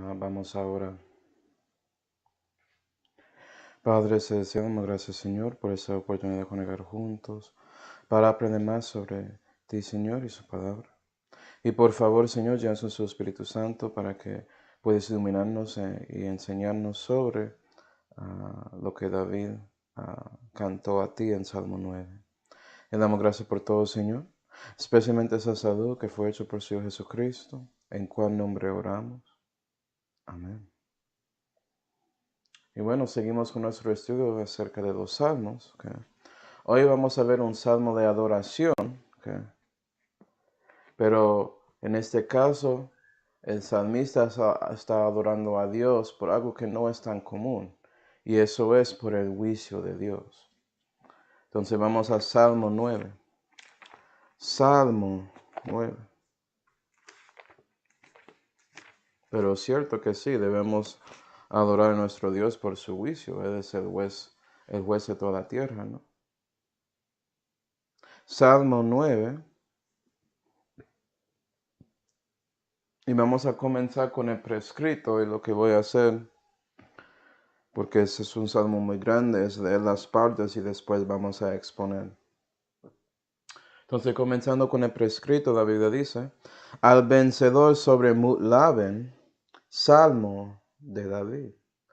Vamos ahora. Padre Celestial, damos gracias, Señor, por esta oportunidad de conectar juntos para aprender más sobre ti, Señor, y su palabra. Y por favor, Señor, llena su Espíritu Santo para que puedas iluminarnos y enseñarnos sobre lo que David cantó a ti en Salmo 9. Le damos gracias por todo, Señor, especialmente esa salud que fue hecha por su Hijo Jesucristo, en cual nombre oramos. Amén. Y bueno, seguimos con nuestro estudio acerca de los salmos. ¿Okay? Hoy vamos a ver un salmo de adoración, ¿okay? Pero en este caso el salmista está adorando a Dios por algo que no es tan común, y eso es por el juicio de Dios. Entonces vamos a Salmo 9. Salmo 9. Pero es cierto que sí, debemos adorar a nuestro Dios por su juicio. Él es el juez de toda la tierra, ¿no? Salmo 9. Y vamos a comenzar con el prescrito, y lo que voy a hacer, porque ese es un salmo muy grande, es leer las partes y después vamos a exponer. Entonces, comenzando con el prescrito, la Biblia dice: al vencedor sobre Mutlaben, salmo de David.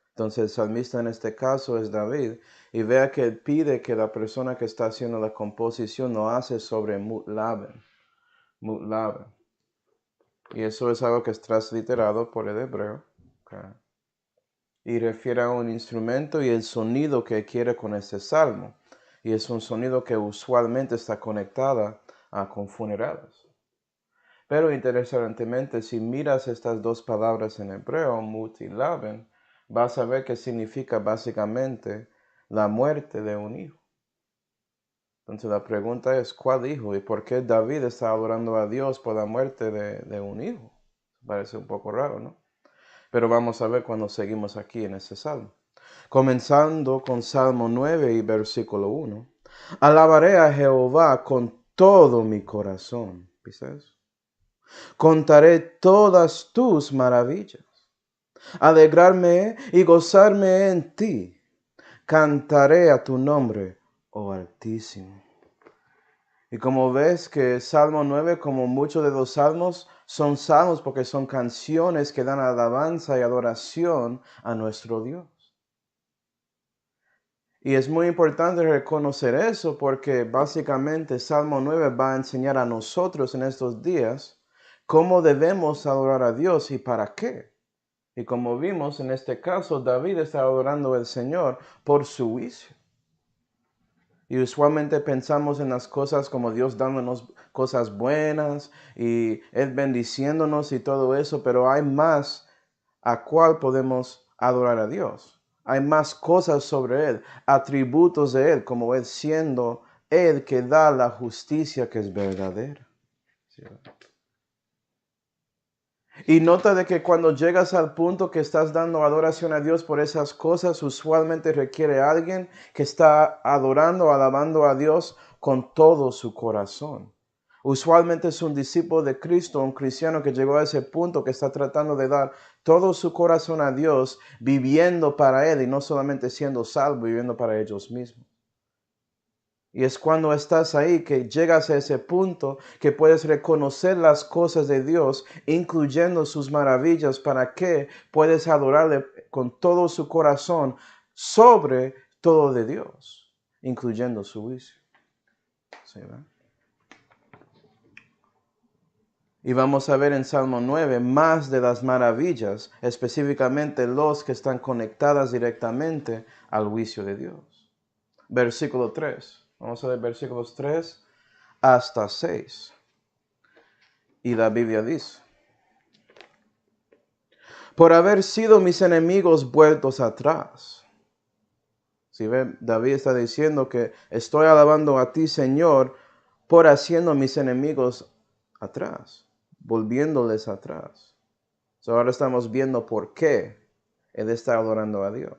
Entonces, el salmista en este caso es David, y vea que él pide que la persona que está haciendo la composición lo hace sobre Mutlaben. Mutlaben. Y eso es algo que es transliterado por el hebreo. Okay. Y refiere a un instrumento y el sonido que quiere con este salmo. Y es un sonido que usualmente está conectada con funerales. Pero interesantemente, si miras estas dos palabras en hebreo, mut y laben, vas a ver que significa básicamente la muerte de un hijo. Entonces la pregunta es, ¿cuál hijo? ¿Y por qué David está adorando a Dios por la muerte de un hijo? Parece un poco raro, ¿no? Pero vamos a ver cuando seguimos aquí en ese salmo. Comenzando con Salmo 9 y versículo 1. Alabaré a Jehová con todo mi corazón. ¿Viste eso? Contaré todas tus maravillas. Alegrarme y gozarme en ti. Cantaré a tu nombre, oh Altísimo. Y como ves que Salmo 9, como muchos de los salmos, son salmos porque son canciones que dan alabanza y adoración a nuestro Dios. Y es muy importante reconocer eso porque básicamente Salmo 9 va a enseñar a nosotros en estos días cómo debemos adorar a Dios y para qué. Y como vimos en este caso, David está adorando al Señor por su juicio. Y usualmente pensamos en las cosas como Dios dándonos cosas buenas y Él bendiciéndonos y todo eso, pero hay más a cuál podemos adorar a Dios. Hay más cosas sobre Él, atributos de Él, como Él siendo Él que da la justicia que es verdadera. ¿Sí? Y nota de que cuando llegas al punto que estás dando adoración a Dios por esas cosas, usualmente requiere a alguien que está adorando, alabando a Dios con todo su corazón. Usualmente es un discípulo de Cristo, un cristiano que llegó a ese punto que está tratando de dar todo su corazón a Dios, viviendo para Él y no solamente siendo salvo, viviendo para ellos mismos. Y es cuando estás ahí que llegas a ese punto que puedes reconocer las cosas de Dios, incluyendo sus maravillas, para que puedes adorarle con todo su corazón sobre todo de Dios, incluyendo su juicio. ¿Sí, verdad? Y vamos a ver en Salmo 9 más de las maravillas, específicamente los que están conectadas directamente al juicio de Dios. Versículo 3. Vamos a ver versículos 3 hasta 6. Y la Biblia dice: por haber sido mis enemigos vueltos atrás. Si ven, David está diciendo que estoy alabando a ti, Señor, por haciendo mis enemigos atrás, volviéndoles atrás. Ahora estamos viendo por qué él está adorando a Dios.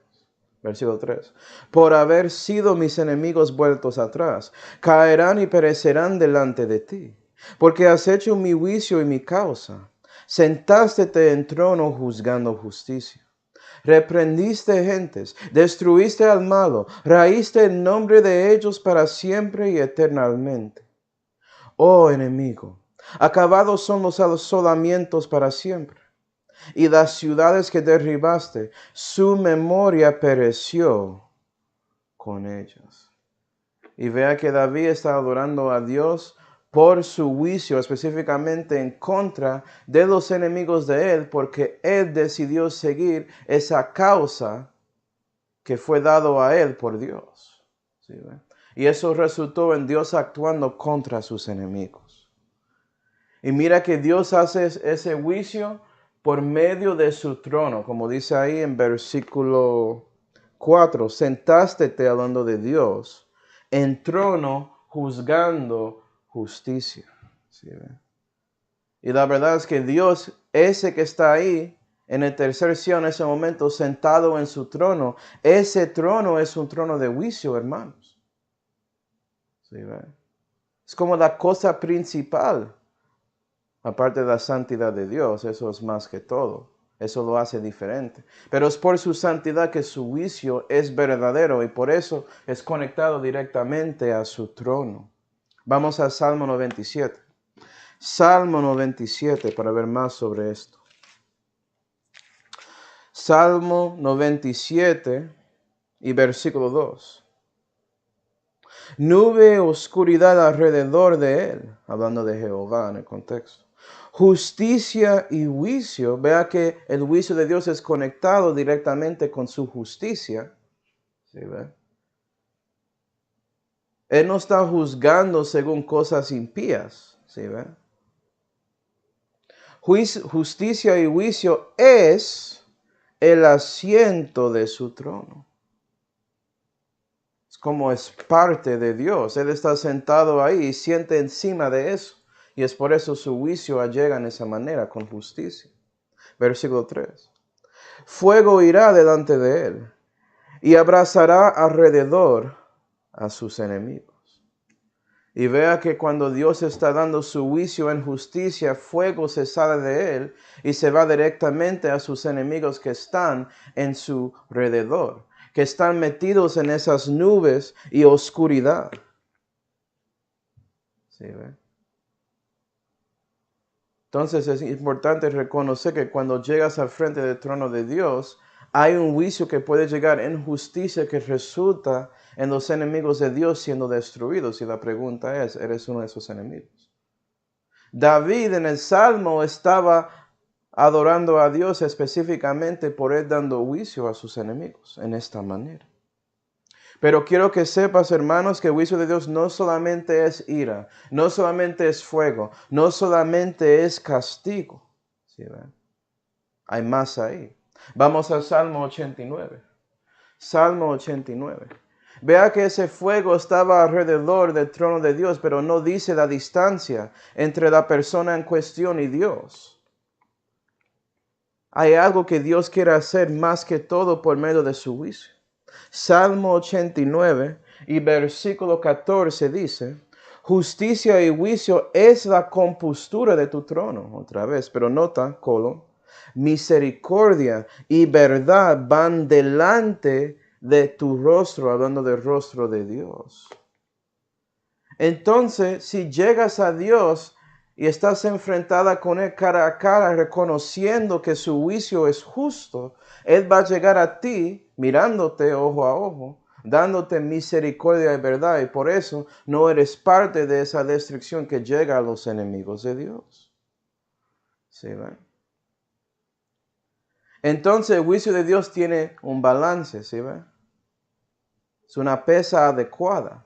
Versículo 3. Por haber sido mis enemigos vueltos atrás, caerán y perecerán delante de ti, porque has hecho mi juicio y mi causa. Sentáste en trono juzgando justicia. Reprendiste gentes, destruiste al malo, raíste el nombre de ellos para siempre y eternamente. Oh enemigo, acabados son los asolamientos para siempre, y las ciudades que derribaste, su memoria pereció con ellas. Y vea que David está adorando a Dios por su juicio, específicamente en contra de los enemigos de él, porque él decidió seguir esa causa que fue dado a él por Dios. ¿Sí, ve? Y eso resultó en Dios actuando contra sus enemigos. Y mira que Dios hace ese juicio por medio de su trono, como dice ahí en versículo 4, sentástete hablando de Dios, en trono juzgando justicia. ¿Sí, ve? Y la verdad es que Dios, ese que está ahí, en el tercer cielo en ese momento, sentado en su trono, ese trono es un trono de juicio, hermanos. ¿Sí, ve? Es como la cosa principal. Aparte de la santidad de Dios, eso es más que todo. Eso lo hace diferente. Pero es por su santidad que su juicio es verdadero y por eso es conectado directamente a su trono. Vamos al Salmo 97. Salmo 97 para ver más sobre esto. Salmo 97 y versículo 2. Nube oscuridad alrededor de él, hablando de Jehová en el contexto. Justicia y juicio, vea que el juicio de Dios es conectado directamente con su justicia. ¿Sí, ve? Él no está juzgando según cosas impías. ¿Sí, ve? Justicia y juicio es el asiento de su trono. Es como es parte de Dios. Él está sentado ahí y siente encima de eso. Y es por eso su juicio llega en esa manera, con justicia. Versículo 3. Fuego irá delante de él y abrazará alrededor a sus enemigos. Y vea que cuando Dios está dando su juicio en justicia, fuego se sale de él y se va directamente a sus enemigos que están en su alrededor, que están metidos en esas nubes y oscuridad. ¿Sí, ve? Entonces es importante reconocer que cuando llegas al frente del trono de Dios, hay un juicio que puede llegar en justicia que resulta en los enemigos de Dios siendo destruidos. Y la pregunta es, ¿eres uno de esos enemigos? David en el Salmo estaba adorando a Dios específicamente por él dando juicio a sus enemigos en esta manera. Pero quiero que sepas, hermanos, que el juicio de Dios no solamente es ira, no solamente es fuego, no solamente es castigo. ¿Sí, ven? Hay más ahí. Vamos al Salmo 89. Salmo 89. Vea que ese fuego estaba alrededor del trono de Dios, pero no dice la distancia entre la persona en cuestión y Dios. Hay algo que Dios quiere hacer más que todo por medio de su juicio. Salmo 89 y versículo 14 dice, justicia y juicio es la compostura de tu trono. Otra vez, pero nota, misericordia y verdad van delante de tu rostro, hablando del rostro de Dios. Entonces, si llegas a Dios y estás enfrentada con Él cara a cara, reconociendo que su juicio es justo, Él va a llegar a ti, mirándote ojo a ojo, dándote misericordia y verdad, y por eso no eres parte de esa destrucción que llega a los enemigos de Dios. ¿Sí ven? Entonces el juicio de Dios tiene un balance, ¿sí ven? Es una pesa adecuada.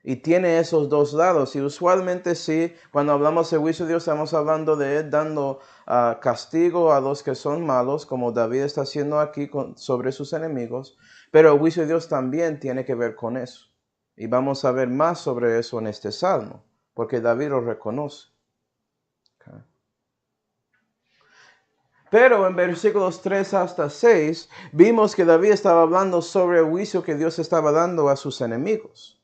Y tiene esos dos lados. Y usualmente sí, cuando hablamos de juicio de Dios, estamos hablando de Él dando castigo a los que son malos, como David está haciendo aquí sobre sus enemigos. Pero el juicio de Dios también tiene que ver con eso. Y vamos a ver más sobre eso en este salmo, porque David lo reconoce. Okay. Pero en versículos 3 hasta 6, vimos que David estaba hablando sobre el juicio que Dios estaba dando a sus enemigos.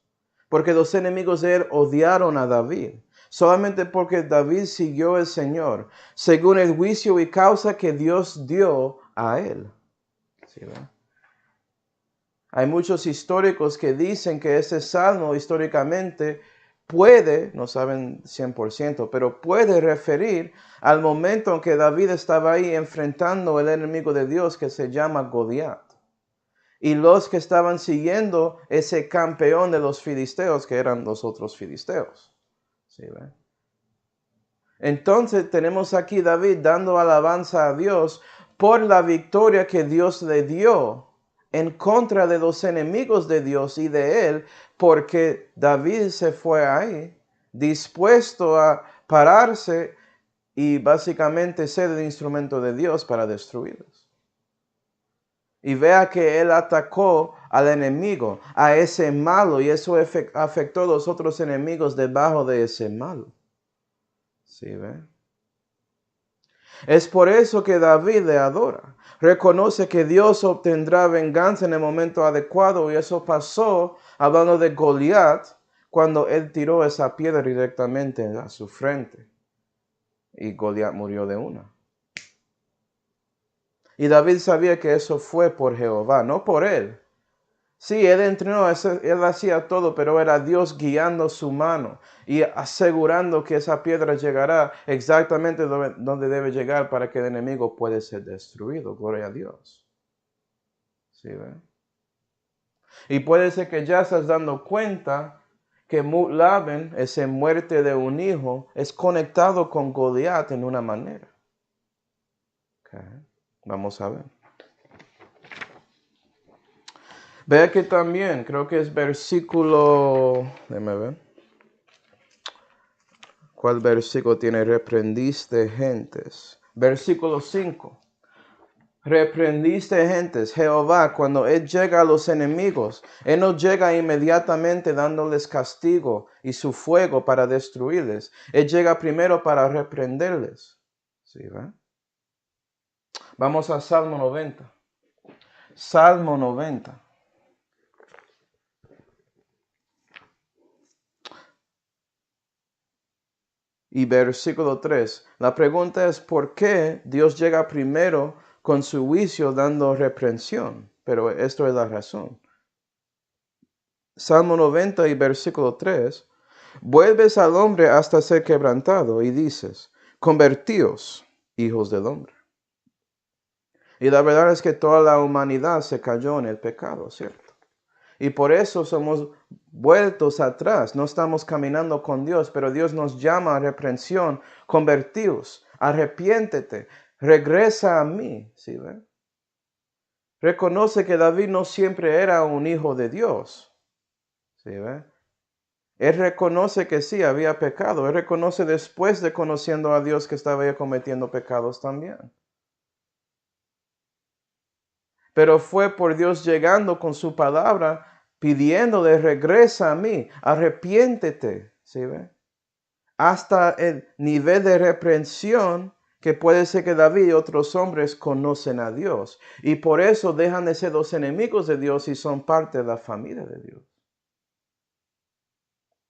Porque los enemigos de él odiaron a David. solamente porque David siguió al Señor, según el juicio y causa que Dios dio a él. ¿Sí, ven? Hay muchos históricos que dicen que este salmo históricamente puede, no saben 100%, pero puede referir al momento en que David estaba ahí enfrentando al enemigo de Dios que se llama Goliat. Y los que estaban siguiendo ese campeón de los filisteos, que eran los otros filisteos. ¿Sí, ven? Entonces tenemos aquí David dando alabanza a Dios por la victoria que Dios le dio en contra de los enemigos de Dios y de él, porque David se fue ahí dispuesto a pararse y básicamente ser el instrumento de Dios para destruirlos. Y vea que él atacó al enemigo, a ese malo, y eso afectó a los otros enemigos debajo de ese malo. ¿Sí ve? Es por eso que David le adora. Reconoce que Dios obtendrá venganza en el momento adecuado, y eso pasó hablando de Goliat cuando él tiró esa piedra directamente a su frente. Y Goliat murió de una. Y David sabía que eso fue por Jehová, no por él. Sí, él entrenó, él hacía todo, pero era Dios guiando su mano y asegurando que esa piedra llegará exactamente donde debe llegar para que el enemigo pueda ser destruido. Gloria a Dios. ¿Sí, ve? Y puede ser que ya estás dando cuenta que Mutlaben, esa muerte de un hijo, es conectado con Goliat en una manera. Okay. Vamos a ver. Vea que también, creo que es versículo, déjame ver. ¿Cuál versículo tiene? Reprendiste gentes. Versículo 5. Reprendiste gentes. Jehová, cuando Él llega a los enemigos, Él no llega inmediatamente dándoles castigo y su fuego para destruirles. Él llega primero para reprenderles. ¿Sí, va? Vamos a Salmo 90. Salmo 90. Y versículo 3. La pregunta es ¿por qué Dios llega primero con su juicio dando reprensión? Pero esto es la razón. Salmo 90 y versículo 3. Vuelves al hombre hasta ser quebrantado y dices, convertíos, hijos del hombre. Y la verdad es que toda la humanidad se cayó en el pecado, ¿cierto? Y por eso somos vueltos atrás, no estamos caminando con Dios, pero Dios nos llama a reprensión, convertíos, arrepiéntete, regresa a mí, ¿sí ven? Reconoce que David no siempre era un hijo de Dios, ¿sí ven? Él reconoce que sí, había pecado, él reconoce después de conociendo a Dios que estaba cometiendo pecados también. Pero fue por Dios llegando con su palabra, pidiéndole, regresa a mí, arrepiéntete, ¿sí ve? Hasta el nivel de reprensión que puede ser que David y otros hombres conocen a Dios. Y por eso dejan de ser los enemigos de Dios y son parte de la familia de Dios.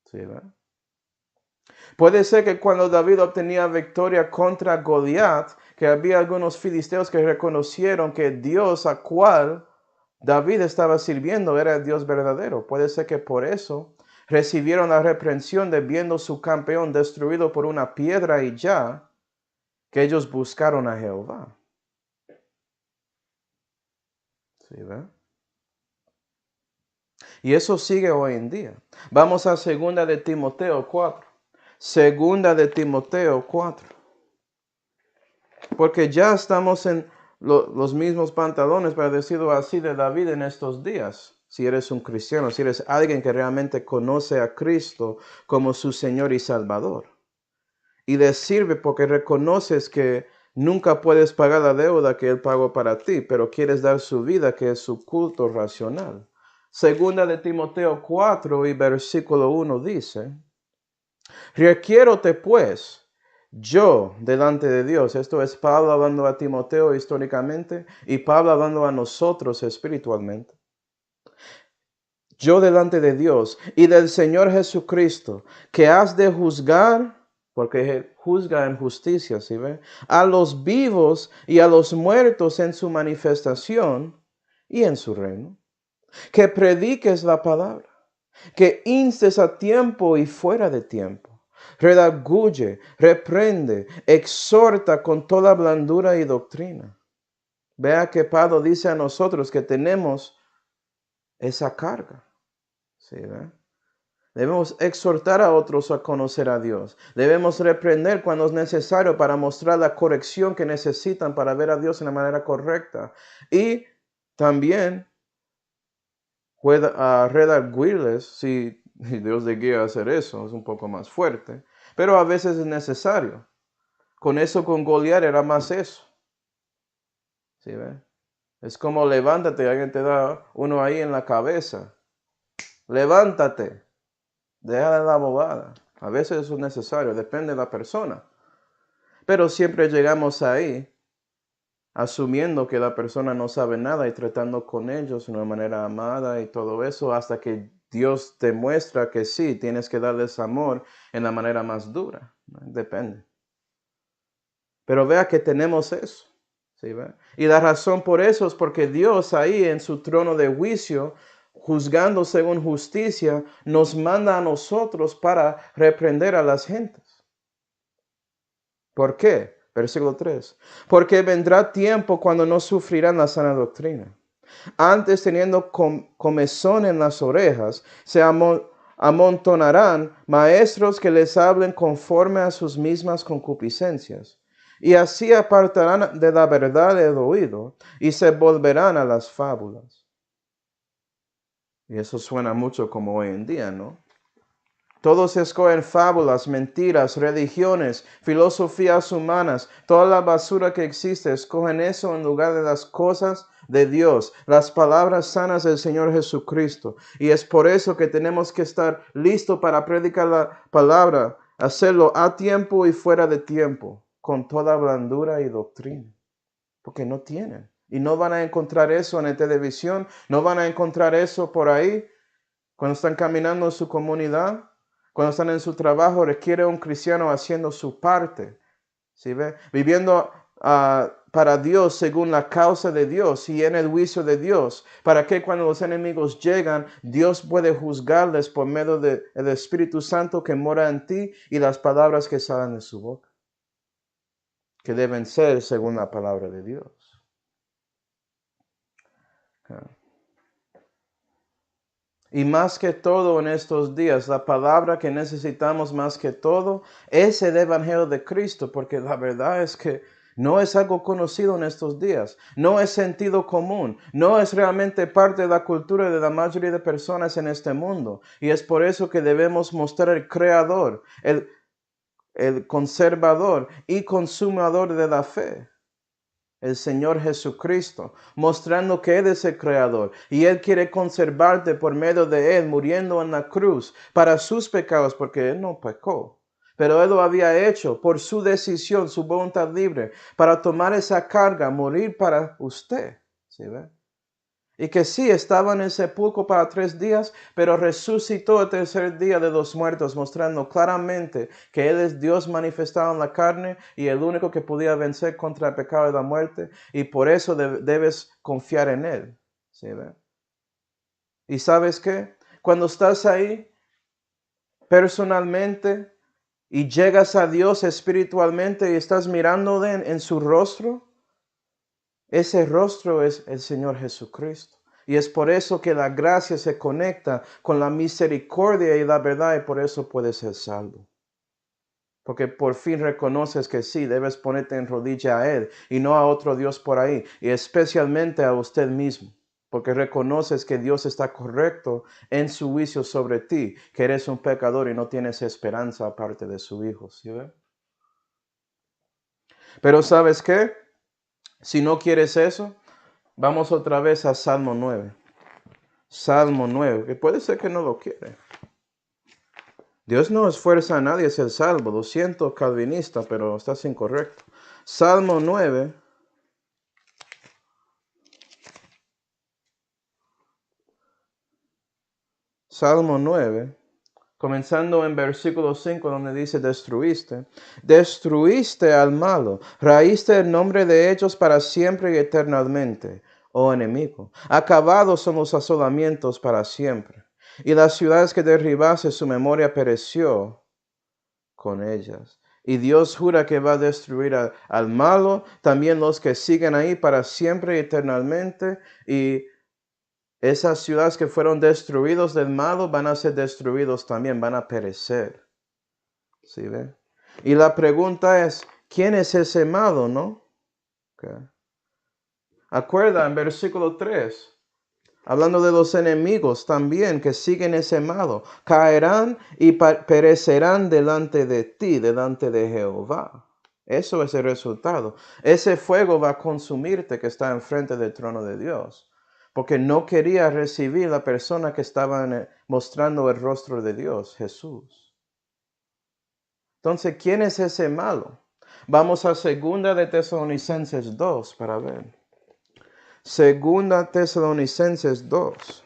¿Sí ve? Puede ser que cuando David obtenía victoria contra Goliat, que había algunos filisteos que reconocieron que Dios a cual David estaba sirviendo era el Dios verdadero. Puede ser que por eso recibieron la reprensión de viendo su campeón destruido por una piedra y ya, que ellos buscaron a Jehová. ¿Sí, ve? Y eso sigue hoy en día. Vamos a 2 de Timoteo 4. 2 de Timoteo 4. Porque ya estamos en los mismos pantalones, para decirlo así, de David en estos días. Si eres un cristiano, si eres alguien que realmente conoce a Cristo como su Señor y Salvador. Y le sirve porque reconoces que nunca puedes pagar la deuda que Él pagó para ti, pero quieres dar su vida, que es su culto racional. 2 de Timoteo 4 y versículo 1 dice, requiérote pues, yo delante de Dios. Esto es Pablo hablando a Timoteo históricamente y Pablo hablando a nosotros espiritualmente. yo delante de Dios y del Señor Jesucristo, que has de juzgar, porque juzga en justicia, ¿sí ve? A los vivos y a los muertos en su manifestación y en su reino. Que prediques la palabra, que instes a tiempo y fuera de tiempo. Redarguye, reprende, exhorta con toda blandura y doctrina. Vea que Pablo dice a nosotros que tenemos esa carga. ¿Sí, ve? Debemos exhortar a otros a conocer a Dios. Debemos reprender cuando es necesario para mostrar la corrección que necesitan para ver a Dios de la manera correcta. Y también redarguirles si Dios le guía a hacer eso. Es un poco más fuerte. Pero a veces es necesario. Con eso, con Goliat era más eso. ¿Sí, ve? Es como levántate, alguien te da uno ahí en la cabeza. Levántate. Deja de la bobada. A veces eso es necesario, depende de la persona. Pero siempre llegamos ahí asumiendo que la persona no sabe nada y tratando con ellos de una manera amada y todo eso hasta que Dios te muestra que sí, tienes que darles amor en la manera más dura. Depende. Pero vea que tenemos eso. ¿Sí, ve? Y la razón por eso es porque Dios ahí en su trono de juicio, juzgando según justicia, nos manda a nosotros para reprender a las gentes. ¿Por qué? Versículo 3. Porque vendrá tiempo cuando no sufrirán la sana doctrina. Antes, teniendo comezón en las orejas, se amontonarán maestros que les hablen conforme a sus mismas concupiscencias. Y así apartarán de la verdad el oído y se volverán a las fábulas. Y eso suena mucho como hoy en día, ¿no? Todos escogen fábulas, mentiras, religiones, filosofías humanas, toda la basura que existe, escogen eso en lugar de las cosas de Dios, las palabras sanas del Señor Jesucristo. Y es por eso que tenemos que estar listos para predicar la palabra, hacerlo a tiempo y fuera de tiempo, con toda blandura y doctrina, porque no tienen. Y no van a encontrar eso en la televisión, no van a encontrar eso por ahí, cuando están caminando en su comunidad. Cuando están en su trabajo, requiere un cristiano haciendo su parte, ¿sí ve? Viviendo para Dios según la causa de Dios y en el juicio de Dios, para que cuando los enemigos llegan, Dios puede juzgarles por medio del Espíritu Santo que mora en ti y las palabras que salen de su boca, que deben ser según la palabra de Dios. Y más que todo en estos días, la palabra que necesitamos más que todo es el Evangelio de Cristo, porque la verdad es que no es algo conocido en estos días, no es sentido común, no es realmente parte de la cultura de la mayoría de personas en este mundo. Y es por eso que debemos mostrar el creador, el conservador y consumador de la fe, el Señor Jesucristo, mostrando que Él es el Creador y Él quiere conservarte por medio de Él, muriendo en la cruz para sus pecados, porque Él no pecó. Pero Él lo había hecho por su decisión, su voluntad libre, para tomar esa carga, morir para usted. ¿Sí ve? Y que sí, estaba en el sepulcro para 3 días, pero resucitó el tercer día de los muertos, mostrando claramente que Él es Dios manifestado en la carne y el único que podía vencer contra el pecado y la muerte. Y por eso debes confiar en Él. ¿Sí, ve? ¿Y sabes qué? Cuando estás ahí personalmente y llegas a Dios espiritualmente y estás mirándole en su rostro, ese rostro es el Señor Jesucristo. Y es por eso que la gracia se conecta con la misericordia y la verdad y por eso puedes ser salvo. Porque por fin reconoces que sí, debes ponerte en rodilla a Él y no a otro Dios por ahí. Y especialmente a usted mismo. Porque reconoces que Dios está correcto en su juicio sobre ti. Que eres un pecador y no tienes esperanza aparte de su Hijo. ¿Sí ve? Pero ¿sabes qué? Si no quieres eso, vamos otra vez a Salmo 9. Salmo 9, que puede ser que no lo quiere. Dios no esfuerza a nadie a ser salvo. Lo siento, calvinista, pero estás incorrecto. Salmo 9. Salmo 9, comenzando en versículo 5, donde dice, destruiste al malo, raíste el nombre de ellos para siempre y eternamente, oh enemigo. Acabados son los asolamientos para siempre, y las ciudades que derribaste, su memoria pereció con ellas. Y Dios jura que va a destruir al malo, también los que siguen ahí para siempre y eternamente, y esas ciudades que fueron destruidos del malo van a ser destruidos también, van a perecer. ¿Sí ve? Y la pregunta es, ¿quién es ese malo, no? Okay. Acuerda en versículo 3, hablando de los enemigos también que siguen ese malo, caerán y perecerán delante de ti, delante de Jehová. Eso es el resultado. Ese fuego va a consumirte que está enfrente del trono de Dios. Porque no quería recibir la persona que estaba mostrando el rostro de Dios, Jesús. Entonces, ¿quién es ese malo? Vamos a 2 de Tesalonicenses 2 para ver. 2 Tesalonicenses 2.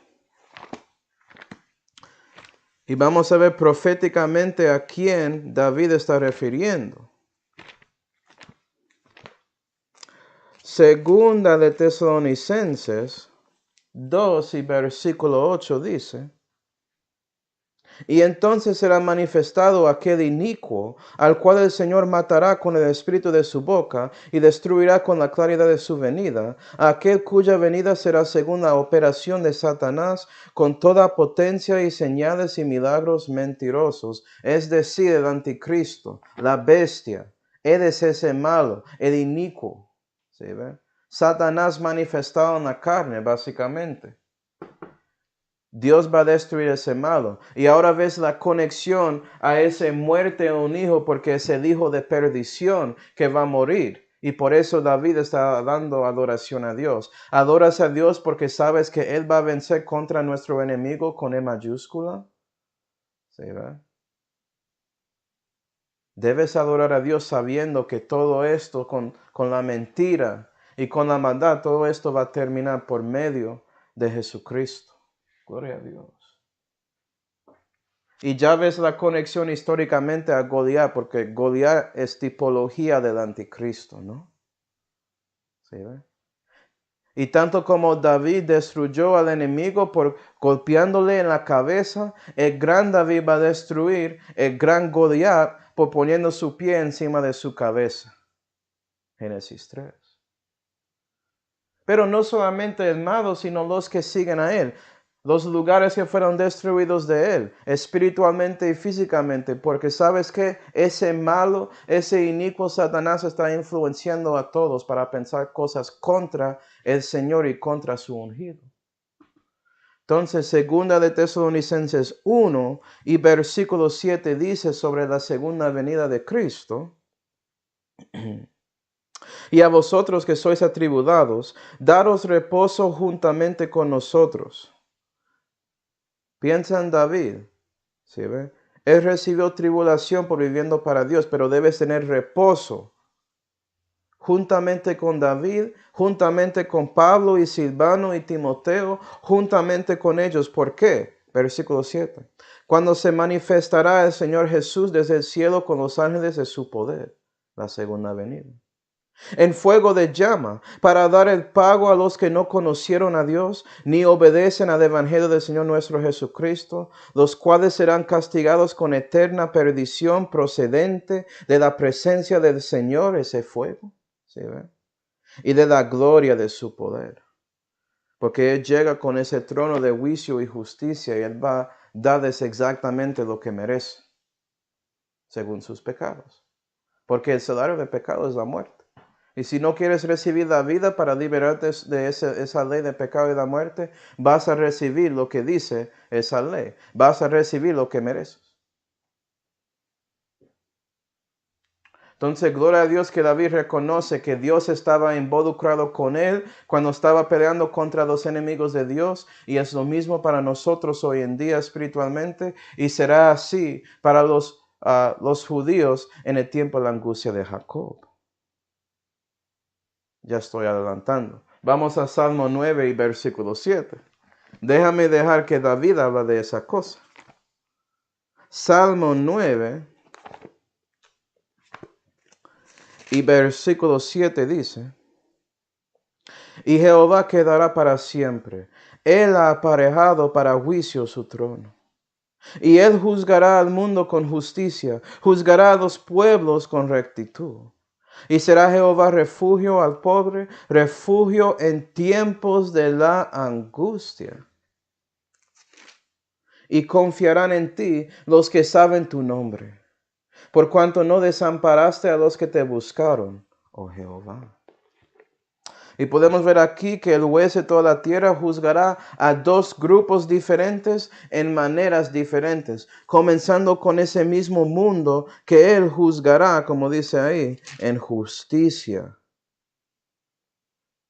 Y vamos a ver proféticamente a quién David está refiriendo. 2 de Tesalonicenses 2 y versículo 8 dice, y entonces será manifestado aquel inicuo, al cual el Señor matará con el espíritu de su boca, y destruirá con la claridad de su venida, aquel cuya venida será según la operación de Satanás, con toda potencia y señales y milagros mentirosos, es decir, el anticristo, la bestia. Él es ese malo, el inicuo. ¿Sí ve? Satanás manifestado en la carne, básicamente. Dios va a destruir ese malo. Y ahora ves la conexión a ese muerte de un hijo, porque es el hijo de perdición que va a morir. Y por eso David está dando adoración a Dios. Adoras a Dios porque sabes que Él va a vencer contra nuestro enemigo con E mayúscula. ¿Sí, verdad? Debes adorar a Dios sabiendo que todo esto con la mentira y con la maldad, todo esto va a terminar por medio de Jesucristo. Gloria a Dios. Y ya ves la conexión históricamente a Goliat, porque Goliat es tipología del anticristo, ¿no? ¿Sí, ve? Y tanto como David destruyó al enemigo por golpeándole en la cabeza, el gran David va a destruir el gran Goliat por poniendo su pie encima de su cabeza. Génesis 3. Pero no solamente el malo, sino los que siguen a él. Los lugares que fueron destruidos de él, espiritualmente y físicamente, porque sabes que ese malo, ese inicuo Satanás está influenciando a todos para pensar cosas contra el Señor y contra su ungido. Entonces, 2 de Tesalonicenses 1 y versículo 7 dice sobre la segunda venida de Cristo. Y a vosotros que sois atribulados, daros reposo juntamente con nosotros. Piensa en David, ¿sí ve? Él recibió tribulación por viviendo para Dios, pero debes tener reposo. Juntamente con David, juntamente con Pablo y Silvano y Timoteo, juntamente con ellos. ¿Por qué? Versículo 7. Cuando se manifestará el Señor Jesús desde el cielo con los ángeles de su poder, la segunda venida. En fuego de llama, para dar el pago a los que no conocieron a Dios, ni obedecen al Evangelio del Señor nuestro Jesucristo, los cuales serán castigados con eterna perdición procedente de la presencia del Señor, ese fuego, ¿sí ve? Y de la gloria de su poder. Porque Él llega con ese trono de juicio y justicia y Él va a darles exactamente lo que merece, según sus pecados. Porque el salario del pecado es la muerte. Y si no quieres recibir la vida para liberarte de esa ley de pecado y la muerte, vas a recibir lo que dice esa ley. Vas a recibir lo que mereces. Entonces, gloria a Dios que David reconoce que Dios estaba involucrado con él cuando estaba peleando contra los enemigos de Dios. Y es lo mismo para nosotros hoy en día espiritualmente. Y será así para los judíos en el tiempo de la angustia de Jacob. Ya estoy adelantando. Vamos a Salmo 9 y versículo 7. Déjame dejar que David habla de esa cosa. Salmo 9 y versículo 7 dice: y Jehová quedará para siempre. Él ha aparejado para juicio su trono. Y él juzgará al mundo con justicia, juzgará a los pueblos con rectitud. Y será Jehová refugio al pobre, refugio en tiempos de la angustia. Y confiarán en ti los que saben tu nombre, por cuanto no desamparaste a los que te buscaron, oh Jehová. Y podemos ver aquí que el juez de toda la tierra juzgará a dos grupos diferentes en maneras diferentes, comenzando con ese mismo mundo que él juzgará, como dice ahí, en justicia.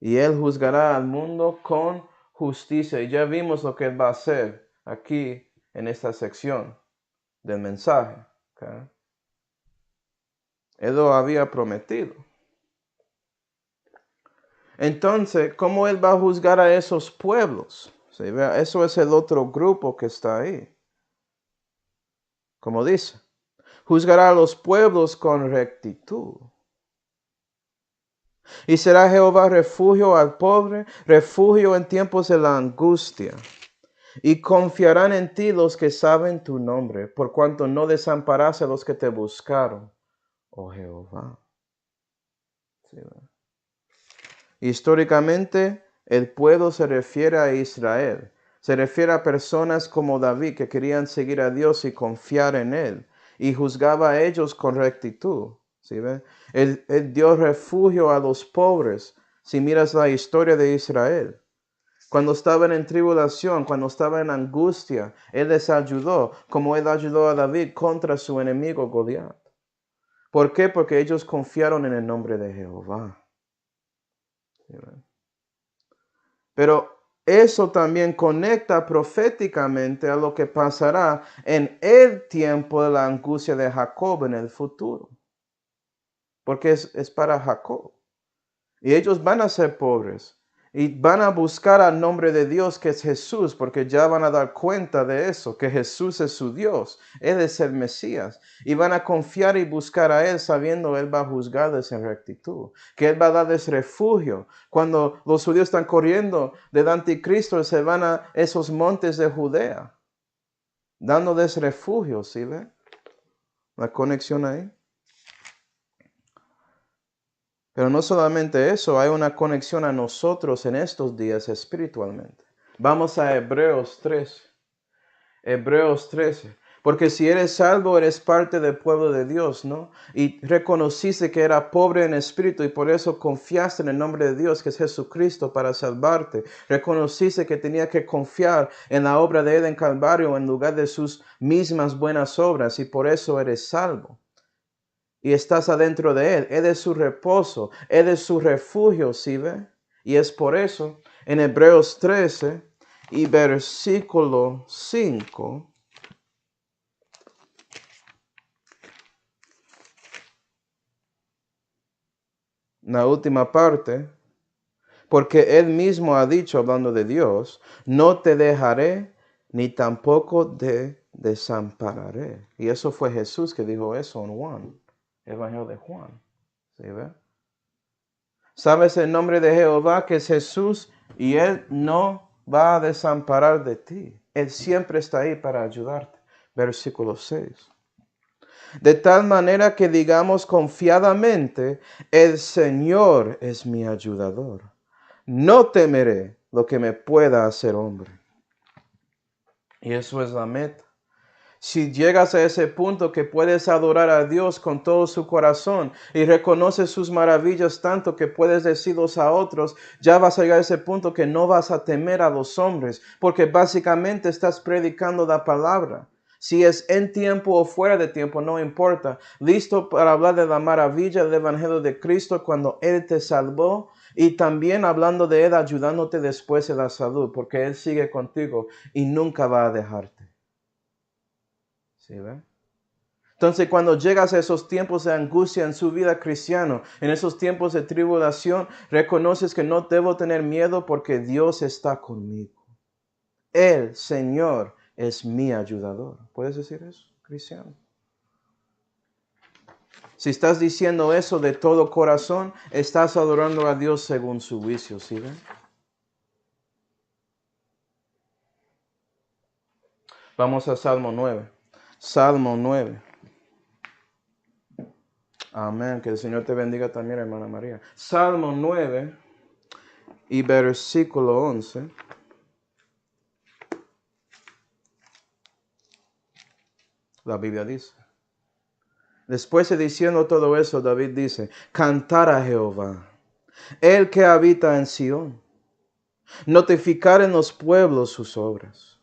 Y él juzgará al mundo con justicia. Y ya vimos lo que él va a hacer aquí en esta sección del mensaje. ¿Okay? Él lo había prometido. Entonces, ¿cómo él va a juzgar a esos pueblos? ¿Sí? Eso es el otro grupo que está ahí. Como dice, juzgará a los pueblos con rectitud. Y será Jehová refugio al pobre, refugio en tiempos de la angustia. Y confiarán en ti los que saben tu nombre, por cuanto no desamparaste a los que te buscaron, oh Jehová. Sí, históricamente, el pueblo se refiere a Israel. Se refiere a personas como David que querían seguir a Dios y confiar en Él. Y juzgaba a ellos con rectitud. ¿Sí ve? Él dio refugio a los pobres. Si miras la historia de Israel. Cuando estaban en tribulación, cuando estaban en angustia, Él les ayudó, como Él ayudó a David contra su enemigo Goliat. ¿Por qué? Porque ellos confiaron en el nombre de Jehová. ¿Sí ve? Pero eso también conecta proféticamente a lo que pasará en el tiempo de la angustia de Jacob en el futuro. Porque es para Jacob. Y ellos van a ser pobres. Y van a buscar al nombre de Dios que es Jesús, porque ya van a dar cuenta de eso, que Jesús es su Dios, Él es el Mesías. Y van a confiar y buscar a Él sabiendo Él va a juzgarles en rectitud, que Él va a darles refugio. Cuando los judíos están corriendo del anticristo, se van a esos montes de Judea, dándoles refugio, ¿sí ve? La conexión ahí. Pero no solamente eso, hay una conexión a nosotros en estos días espiritualmente. Vamos a Hebreos 13. Hebreos 13. Porque si eres salvo, eres parte del pueblo de Dios, ¿no? Y reconociste que era pobre en espíritu y por eso confiaste en el nombre de Dios, que es Jesucristo, para salvarte. Reconociste que tenía que confiar en la obra de Él en Calvario en lugar de sus mismas buenas obras y por eso eres salvo. Y estás adentro de Él. Él es su reposo. Él es su refugio, ¿sí ve? Y es por eso, en Hebreos 13 y versículo 5, la última parte, porque Él mismo ha dicho, hablando de Dios, no te dejaré ni tampoco te desampararé. Y eso fue Jesús que dijo eso en Juan, Evangelio de Juan. ¿Sí ve? Sabes el nombre de Jehová que es Jesús y Él no va a desamparar de ti. Él siempre está ahí para ayudarte. Versículo 6. De tal manera que digamos confiadamente, el Señor es mi ayudador. No temeré lo que me pueda hacer hombre. Y eso es la meta. Si llegas a ese punto que puedes adorar a Dios con todo su corazón y reconoces sus maravillas tanto que puedes decirlos a otros, ya vas a llegar a ese punto que no vas a temer a los hombres, porque básicamente estás predicando la palabra. Si es en tiempo o fuera de tiempo, no importa. Listo para hablar de la maravilla del Evangelio de Cristo cuando Él te salvó y también hablando de Él ayudándote después de la salud, porque Él sigue contigo y nunca va a dejarte. ¿Sí ve? Entonces, cuando llegas a esos tiempos de angustia en su vida cristiana, en esos tiempos de tribulación, reconoces que no debo tener miedo porque Dios está conmigo. el Señor es mi ayudador. ¿Puedes decir eso, cristiano? Si estás diciendo eso de todo corazón, estás adorando a Dios según su juicio, ¿sí ven? Vamos a Salmo 9. Salmo 9. Amén. Que el Señor te bendiga también, hermana María. Salmo 9 y versículo 11. La Biblia dice. Después de diciendo todo eso, David dice, cantar a Jehová, el que habita en Sión, notificar en los pueblos sus obras.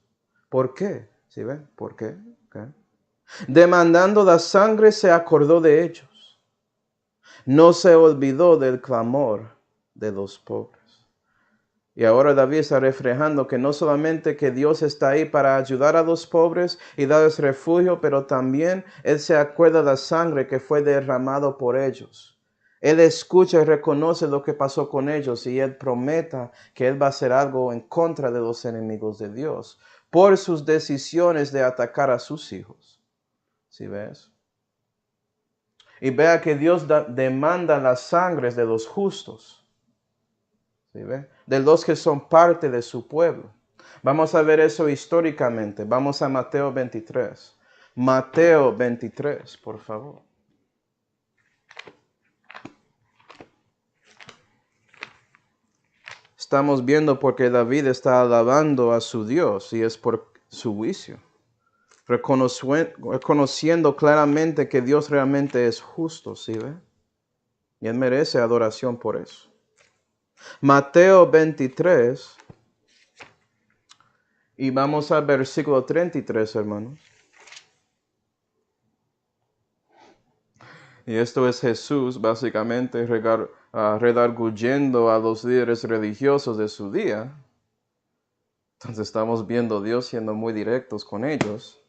¿Por qué? ¿Sí ven? ¿Por qué? ¿Qué? Demandando la sangre se acordó de ellos. No se olvidó del clamor de los pobres. Y ahora David está reflejando que no solamente que Dios está ahí para ayudar a los pobres y darles refugio, pero también Él se acuerda de la sangre que fue derramado por ellos. Él escucha y reconoce lo que pasó con ellos y Él prometa que Él va a hacer algo en contra de los enemigos de Dios por sus decisiones de atacar a sus hijos. ¿Sí ves? Y vea que Dios demanda las sangres de los justos. ¿Sí ve? De los que son parte de su pueblo. Vamos a ver eso históricamente. Vamos a Mateo 23. Mateo 23, por favor. Estamos viendo porque David está alabando a su Dios y es por su juicio. Reconociendo claramente que Dios realmente es justo, ¿sí ve? Y Él merece adoración por eso. Mateo 23. Y vamos al versículo 33, hermanos. Y esto es Jesús básicamente redarguyendo a los líderes religiosos de su día. Entonces estamos viendo a Dios siendo muy directos con ellos.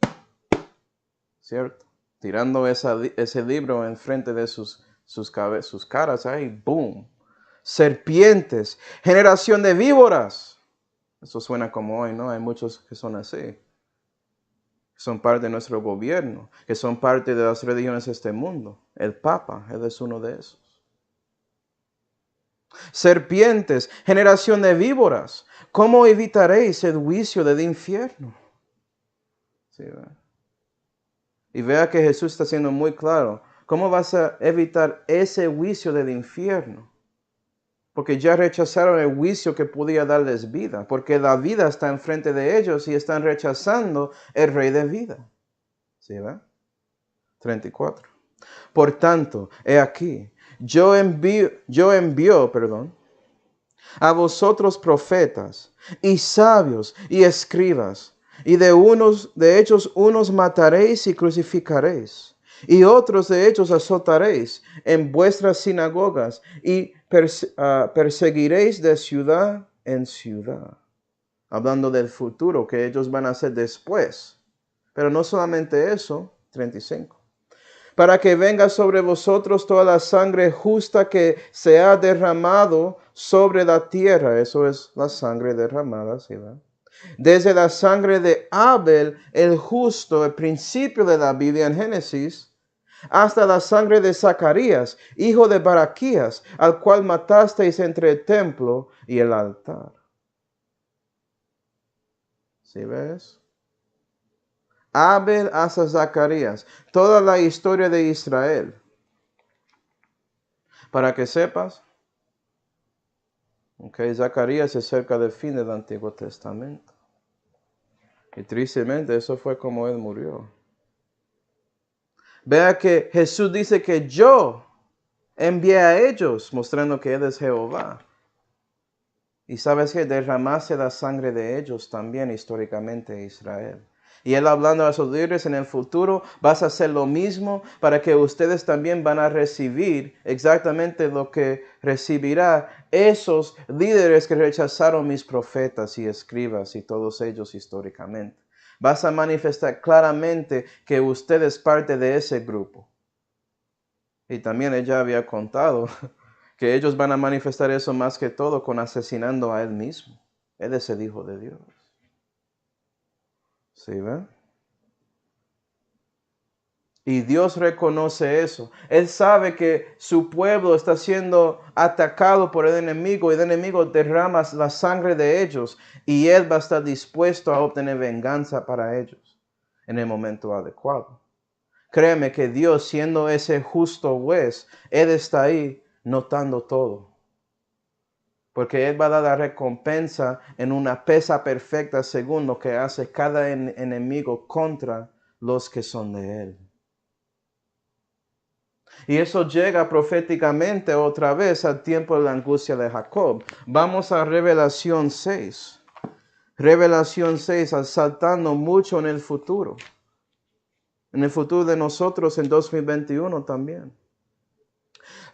¿Cierto? Tirando ese libro enfrente de sus caras ahí. ¡Boom! Serpientes, generación de víboras. Eso suena como hoy, ¿no? Hay muchos que son así. Son parte de nuestro gobierno, que son parte de las religiones de este mundo. El Papa, él es uno de esos. Serpientes, generación de víboras, ¿cómo evitaréis el juicio del infierno? Sí, ¿verdad? Y vea que Jesús está siendo muy claro. ¿Cómo vas a evitar ese juicio del infierno? Porque ya rechazaron el juicio que podía darles vida, porque la vida está enfrente de ellos y están rechazando el Rey de vida. ¿Sí, verdad? 34. Por tanto, he aquí, yo envío, a vosotros profetas y sabios y escribas, y de ellos unos mataréis y crucificaréis, y otros de ellos azotaréis en vuestras sinagogas, y perseguiréis de ciudad en ciudad. Hablando del futuro que ellos van a hacer después. Pero no solamente eso, 35. Para que venga sobre vosotros toda la sangre justa que se ha derramado sobre la tierra. Eso es la sangre derramada, ¿sí, verdad? Desde la sangre de Abel, el justo, el principio de la Biblia en Génesis, hasta la sangre de Zacarías, hijo de Baraquías, al cual matasteis entre el templo y el altar. ¿Sí ves? Abel hasta Zacarías, toda la historia de Israel. Para que sepas, Zacarías es cerca del fin del Antiguo Testamento. Y tristemente eso fue como él murió. Vea que Jesús dice que yo envié a ellos, mostrando que Él es Jehová. Y sabes que derramase la sangre de ellos también históricamente en Israel. Y Él hablando a sus líderes en el futuro, vas a hacer lo mismo para que ustedes también van a recibir exactamente lo que recibirá esos líderes que rechazaron mis profetas y escribas y todos ellos históricamente. Vas a manifestar claramente que usted es parte de ese grupo. Y también ella había contado que ellos van a manifestar eso más que todo con asesinando a Él mismo. Él es el Hijo de Dios. ¿Sí ven? Y Dios reconoce eso. Él sabe que su pueblo está siendo atacado por el enemigo y el enemigo derrama la sangre de ellos y Él va a estar dispuesto a obtener venganza para ellos en el momento adecuado. Créeme que Dios, siendo ese justo juez, Él está ahí notando todo. Porque Él va a dar la recompensa en una pesa perfecta según lo que hace cada enemigo contra los que son de Él. Y eso llega proféticamente otra vez al tiempo de la angustia de Jacob. Vamos a Revelación 6. Revelación 6, saltando mucho en el futuro. En el futuro de nosotros en 2021 también.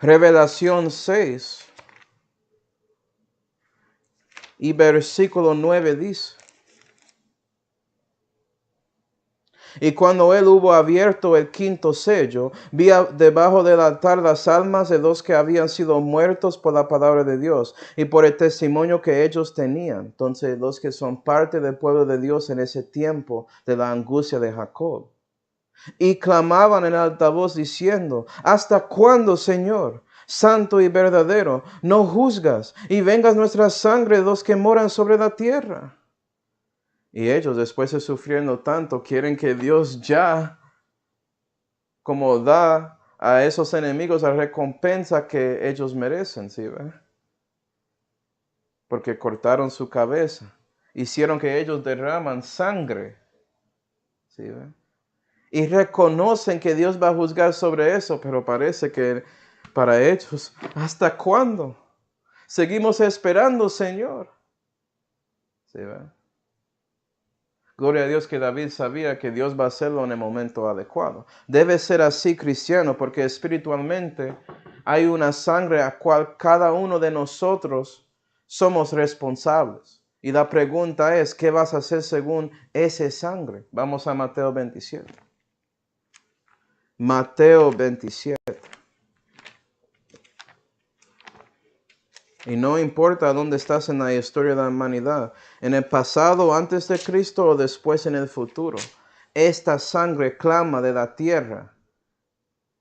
Revelación 6 y versículo 9 dice: Y cuando él hubo abierto el quinto sello, vi debajo del altar las almas de los que habían sido muertos por la palabra de Dios y por el testimonio que ellos tenían. Entonces, los que son parte del pueblo de Dios en ese tiempo de la angustia de Jacob. Y clamaban en alta voz diciendo: ¿Hasta cuándo, Señor, santo y verdadero, no juzgas y vengas nuestra sangre de los que moran sobre la tierra? Y ellos, después de sufriendo tanto, quieren que Dios ya, como da a esos enemigos la recompensa que ellos merecen, ¿sí ve? Porque cortaron su cabeza, hicieron que ellos derraman sangre, ¿sí ve? Y reconocen que Dios va a juzgar sobre eso, pero parece que para ellos, ¿hasta cuándo? Seguimos esperando, Señor. ¿Sí ve? Gloria a Dios que David sabía que Dios va a hacerlo en el momento adecuado. Debe ser así, cristiano, porque espiritualmente hay una sangre a cual cada uno de nosotros somos responsables. Y la pregunta es, ¿qué vas a hacer según esa sangre? Vamos a Mateo 27. Mateo 27. Y no importa dónde estás en la historia de la humanidad, en el pasado, antes de Cristo o después en el futuro, esta sangre clama de la tierra.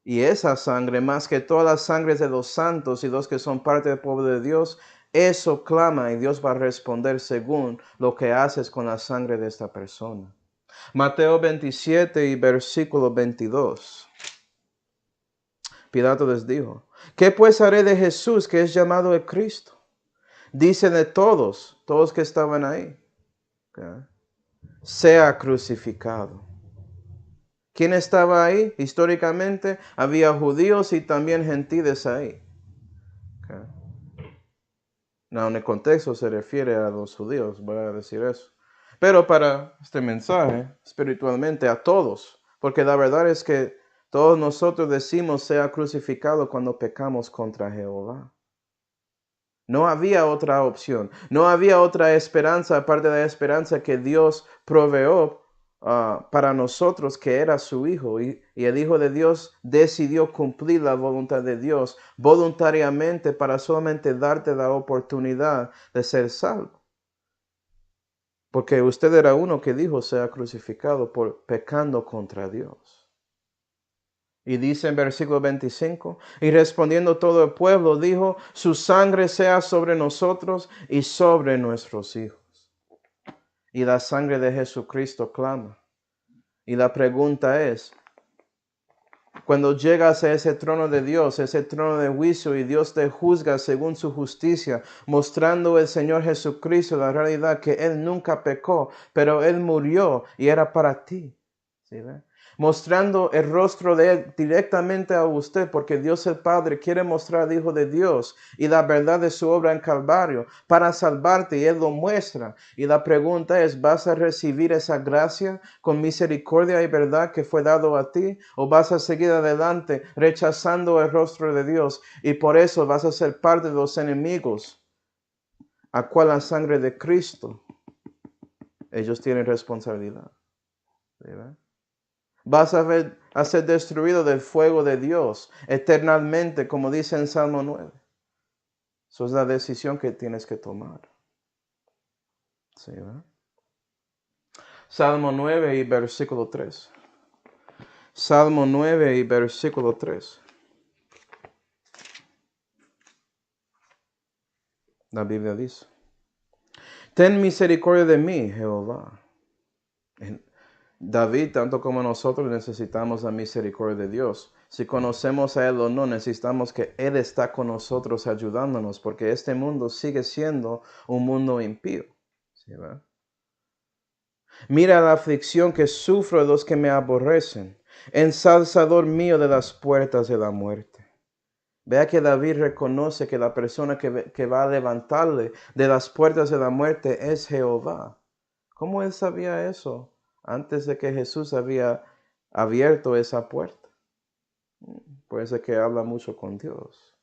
Y esa sangre, más que todas las sangres de los santos y los que son parte del pueblo de Dios, eso clama y Dios va a responder según lo que haces con la sangre de esta persona. Mateo 27 y versículo 22. Pilato les dijo: ¿Qué pues haré de Jesús, que es llamado el Cristo? Dicen de todos que estaban ahí, ¿okay? Sea crucificado. ¿Quién estaba ahí? Históricamente había judíos y también gentiles ahí. ¿Okay? No, en el contexto se refiere a los judíos, voy a decir eso. Pero para este mensaje, espiritualmente, a todos. Porque la verdad es que todos nosotros decimos sea crucificado cuando pecamos contra Jehová. No había otra opción, no había otra esperanza aparte de la esperanza que Dios proveó para nosotros, que era su Hijo. Y el Hijo de Dios decidió cumplir la voluntad de Dios voluntariamente para solamente darte la oportunidad de ser salvo. Porque usted era uno que dijo sea crucificado por pecando contra Dios. Y dice en versículo 25, y respondiendo todo el pueblo, dijo: su sangre sea sobre nosotros y sobre nuestros hijos. Y la sangre de Jesucristo clama. Y la pregunta es, cuando llegas a ese trono de Dios, ese trono de juicio, y Dios te juzga según su justicia, mostrando el Señor Jesucristo la realidad que Él nunca pecó, pero Él murió y era para ti. ¿Sí ve? Mostrando el rostro de Él directamente a usted, porque Dios el Padre quiere mostrar al Hijo de Dios y la verdad de su obra en Calvario para salvarte, y Él lo muestra. Y la pregunta es, ¿vas a recibir esa gracia con misericordia y verdad que fue dado a ti? ¿O vas a seguir adelante rechazando el rostro de Dios y por eso vas a ser parte de los enemigos a cual la sangre de Cristo ellos tienen responsabilidad? ¿Verdad? Vas a ser destruido del fuego de Dios eternamente, como dice en Salmo 9. Eso es la decisión que tienes que tomar. ¿Sí, verdad? Salmo 9 y versículo 3. Salmo 9 y versículo 3. La Biblia dice: Ten misericordia de mí, Jehová. David, tanto como nosotros, necesitamos la misericordia de Dios. Si conocemos a Él o no, necesitamos que Él está con nosotros ayudándonos, porque este mundo sigue siendo un mundo impío. ¿Sí, verdad? Mira la aflicción que sufro de los que me aborrecen, ensalzador mío de las puertas de la muerte. Vea que David reconoce que la persona que va a levantarle de las puertas de la muerte es Jehová. ¿Cómo él sabía eso antes de que Jesús había abierto esa puerta? Puede ser que habla mucho con Dios.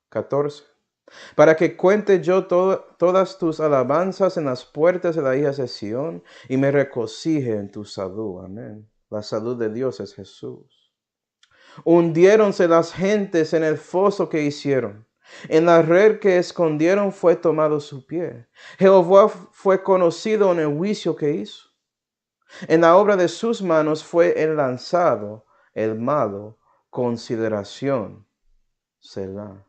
14. Para que cuente yo todas tus alabanzas en las puertas de la hija de Sión y me regocije en tu salud. Amén. La salud de Dios es Jesús. Hundiéronse las gentes en el foso que hicieron. En la red que escondieron fue tomado su pie. Jehová fue conocido en el juicio que hizo. En la obra de sus manos fue enlanzado el malo. Consideración. Selah.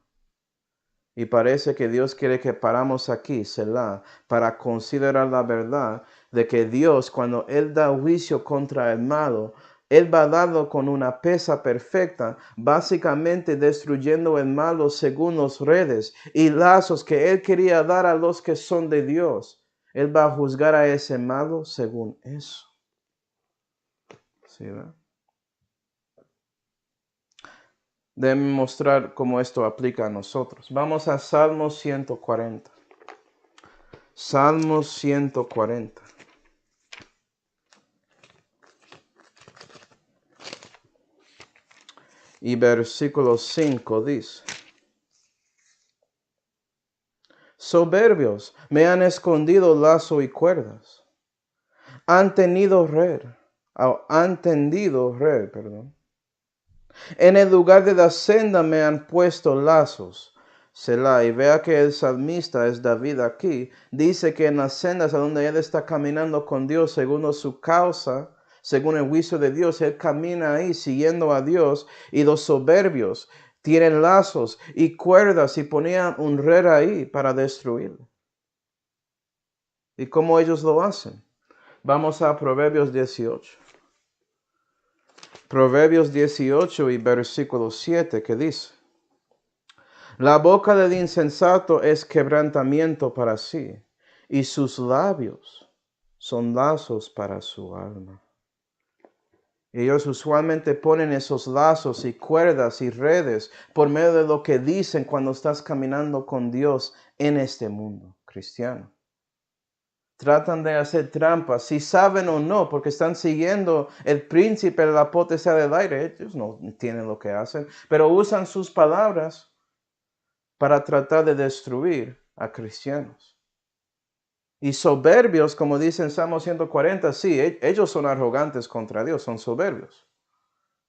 Y parece que Dios quiere que paramos aquí, Selah, para considerar la verdad de que Dios, cuando Él da juicio contra el malo, Él va a darlo con una pesa perfecta, básicamente destruyendo el malo según los redes y lazos que Él quería dar a los que son de Dios. Él va a juzgar a ese malo según eso. ¿Sí, verdad? Déjenme mostrar cómo esto aplica a nosotros. Vamos a Salmo 140. Salmo 140. Y versículo 5 dice: Soberbios me han escondido lazo y cuerdas. Han tendido red. En el lugar de la senda me han puesto lazos. Selah. Y vea que el salmista es David aquí. Dice que en las sendas a donde él está caminando con Dios, según su causa, según el juicio de Dios, él camina ahí siguiendo a Dios. Y los soberbios tienen lazos y cuerdas y ponían un red ahí para destruirlo. ¿Y cómo ellos lo hacen? Vamos a Proverbios 18. Proverbios 18 y versículo 7 que dice: La boca del insensato es quebrantamiento para sí, y sus labios son lazos para su alma. Ellos usualmente ponen esos lazos y cuerdas y redes por medio de lo que dicen cuando estás caminando con Dios en este mundo cristiano. Tratan de hacer trampas, si saben o no, porque están siguiendo el príncipe de la potestad del aire. Ellos no entienden lo que hacen, pero usan sus palabras para tratar de destruir a cristianos. Y soberbios, como dice en Salmo 140, sí, ellos son arrogantes contra Dios, son soberbios.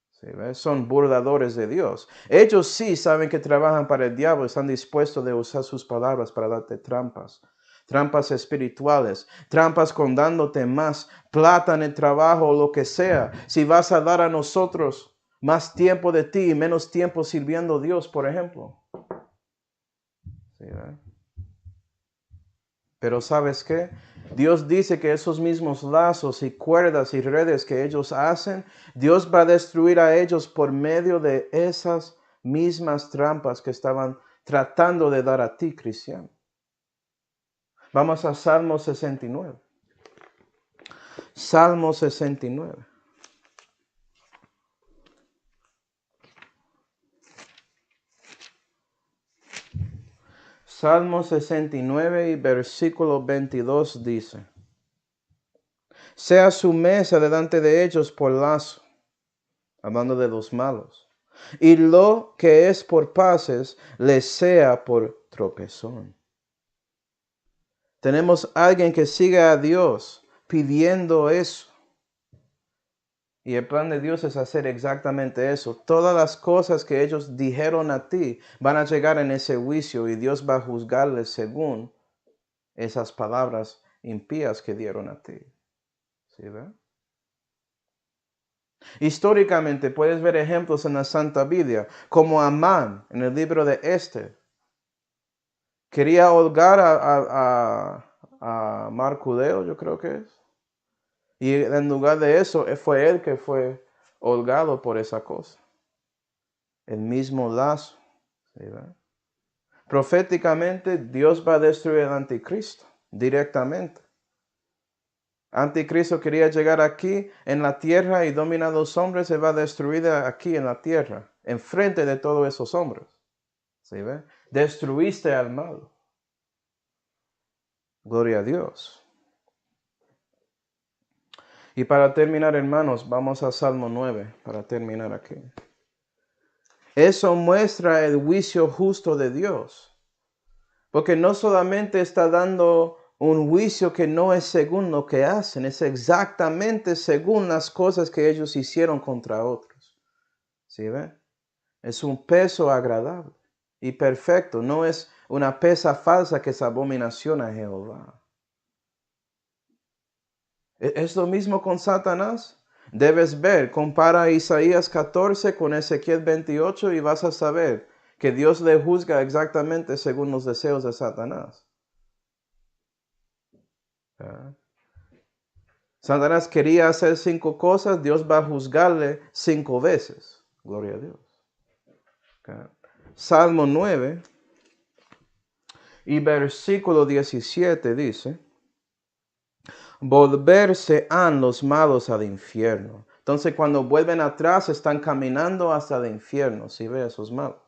¿Sí, ves? Son burladores de Dios. Ellos sí saben que trabajan para el diablo, están dispuestos de usar sus palabras para darte trampas. Trampas espirituales, trampas con dándote más plata en el trabajo o lo que sea. Si vas a dar a nosotros más tiempo de ti y menos tiempo sirviendo a Dios, por ejemplo. ¿Sí, verdad? Pero ¿sabes qué? Dios dice que esos mismos lazos y cuerdas y redes que ellos hacen, Dios va a destruir a ellos por medio de esas mismas trampas que estaban tratando de dar a ti, cristiano. Vamos a Salmo 69. Salmo 69. Salmo 69 y versículo 22 dice: Sea su mesa delante de ellos por lazo, hablando de los malos, y lo que es por paces les sea por tropezón. Tenemos alguien que sigue a Dios pidiendo eso. Y el plan de Dios es hacer exactamente eso. Todas las cosas que ellos dijeron a ti van a llegar en ese juicio y Dios va a juzgarles según esas palabras impías que dieron a ti. ¿Sí ve? Históricamente puedes ver ejemplos en la Santa Biblia, como Amán en el libro de Esther. Quería holgar a Marcudeo, yo creo que es. Y en lugar de eso, fue él que fue holgado por esa cosa. El mismo lazo. ¿Sí ve? Proféticamente, Dios va a destruir al anticristo directamente. Anticristo quería llegar aquí en la tierra y dominar a los hombres, se va a destruir aquí en la tierra, enfrente de todos esos hombres. ¿Sí ve? Destruiste al malo. Gloria a Dios. Y para terminar, hermanos, vamos a Salmo 9, para terminar aquí. Eso muestra el juicio justo de Dios. Porque no solamente está dando un juicio que no es según lo que hacen, es exactamente según las cosas que ellos hicieron contra otros. ¿Sí ve? Es un peso agradable y perfecto, no es una pesa falsa que es abominación a Jehová. Es lo mismo con Satanás. Debes ver, compara Isaías 14 con Ezequiel 28 y vas a saber que Dios le juzga exactamente según los deseos de Satanás. ¿Ah? Satanás quería hacer 5 cosas, Dios va a juzgarle 5 veces. Gloria a Dios. ¿Ah? Salmo 9 y versículo 17 dice: volverse han los malos al infierno. Entonces cuando vuelven atrás están caminando hasta el infierno, si ve esos malos.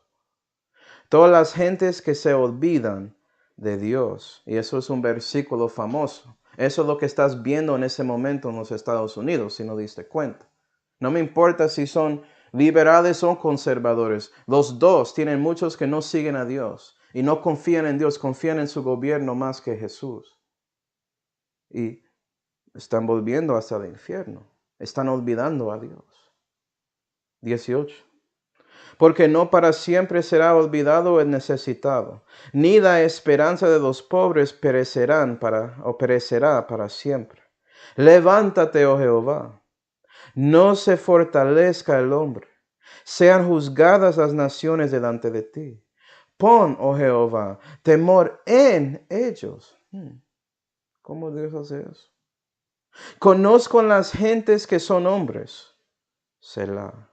Todas las gentes que se olvidan de Dios. Y eso es un versículo famoso. Eso es lo que estás viendo en ese momento en los Estados Unidos, si no diste cuenta. No me importa si son liberales o conservadores. Los dos tienen muchos que no siguen a Dios y no confían en Dios, confían en su gobierno más que Jesús. Y están volviendo hasta el infierno. Están olvidando a Dios. 18. Porque no para siempre será olvidado el necesitado, ni la esperanza de los pobres perecerá para siempre. Levántate, oh Jehová, no se fortalezca el hombre, sean juzgadas las naciones delante de ti. Pon, oh Jehová, temor en ellos. ¿Cómo Dios hace eso? Conozco las gentes que son hombres. Selah.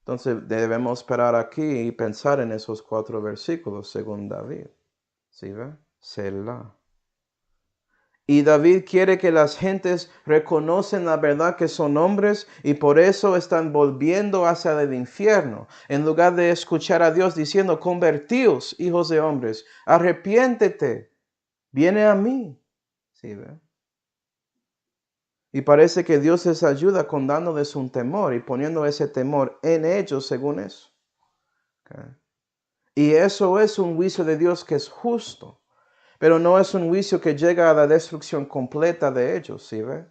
Entonces debemos parar aquí y pensar en esos 4 versículos según David. ¿Sí ve? Selah. Y David quiere que las gentes reconocen la verdad que son hombres y por eso están volviendo hacia el infierno. En lugar de escuchar a Dios diciendo, convertíos, hijos de hombres, arrepiéntete, viene a mí. ¿Sí ve? Y parece que Dios les ayuda con dándoles un temor y poniendo ese temor en ellos según eso. Okay. Y eso es un juicio de Dios que es justo. Pero no es un juicio que llega a la destrucción completa de ellos, ¿sí ve?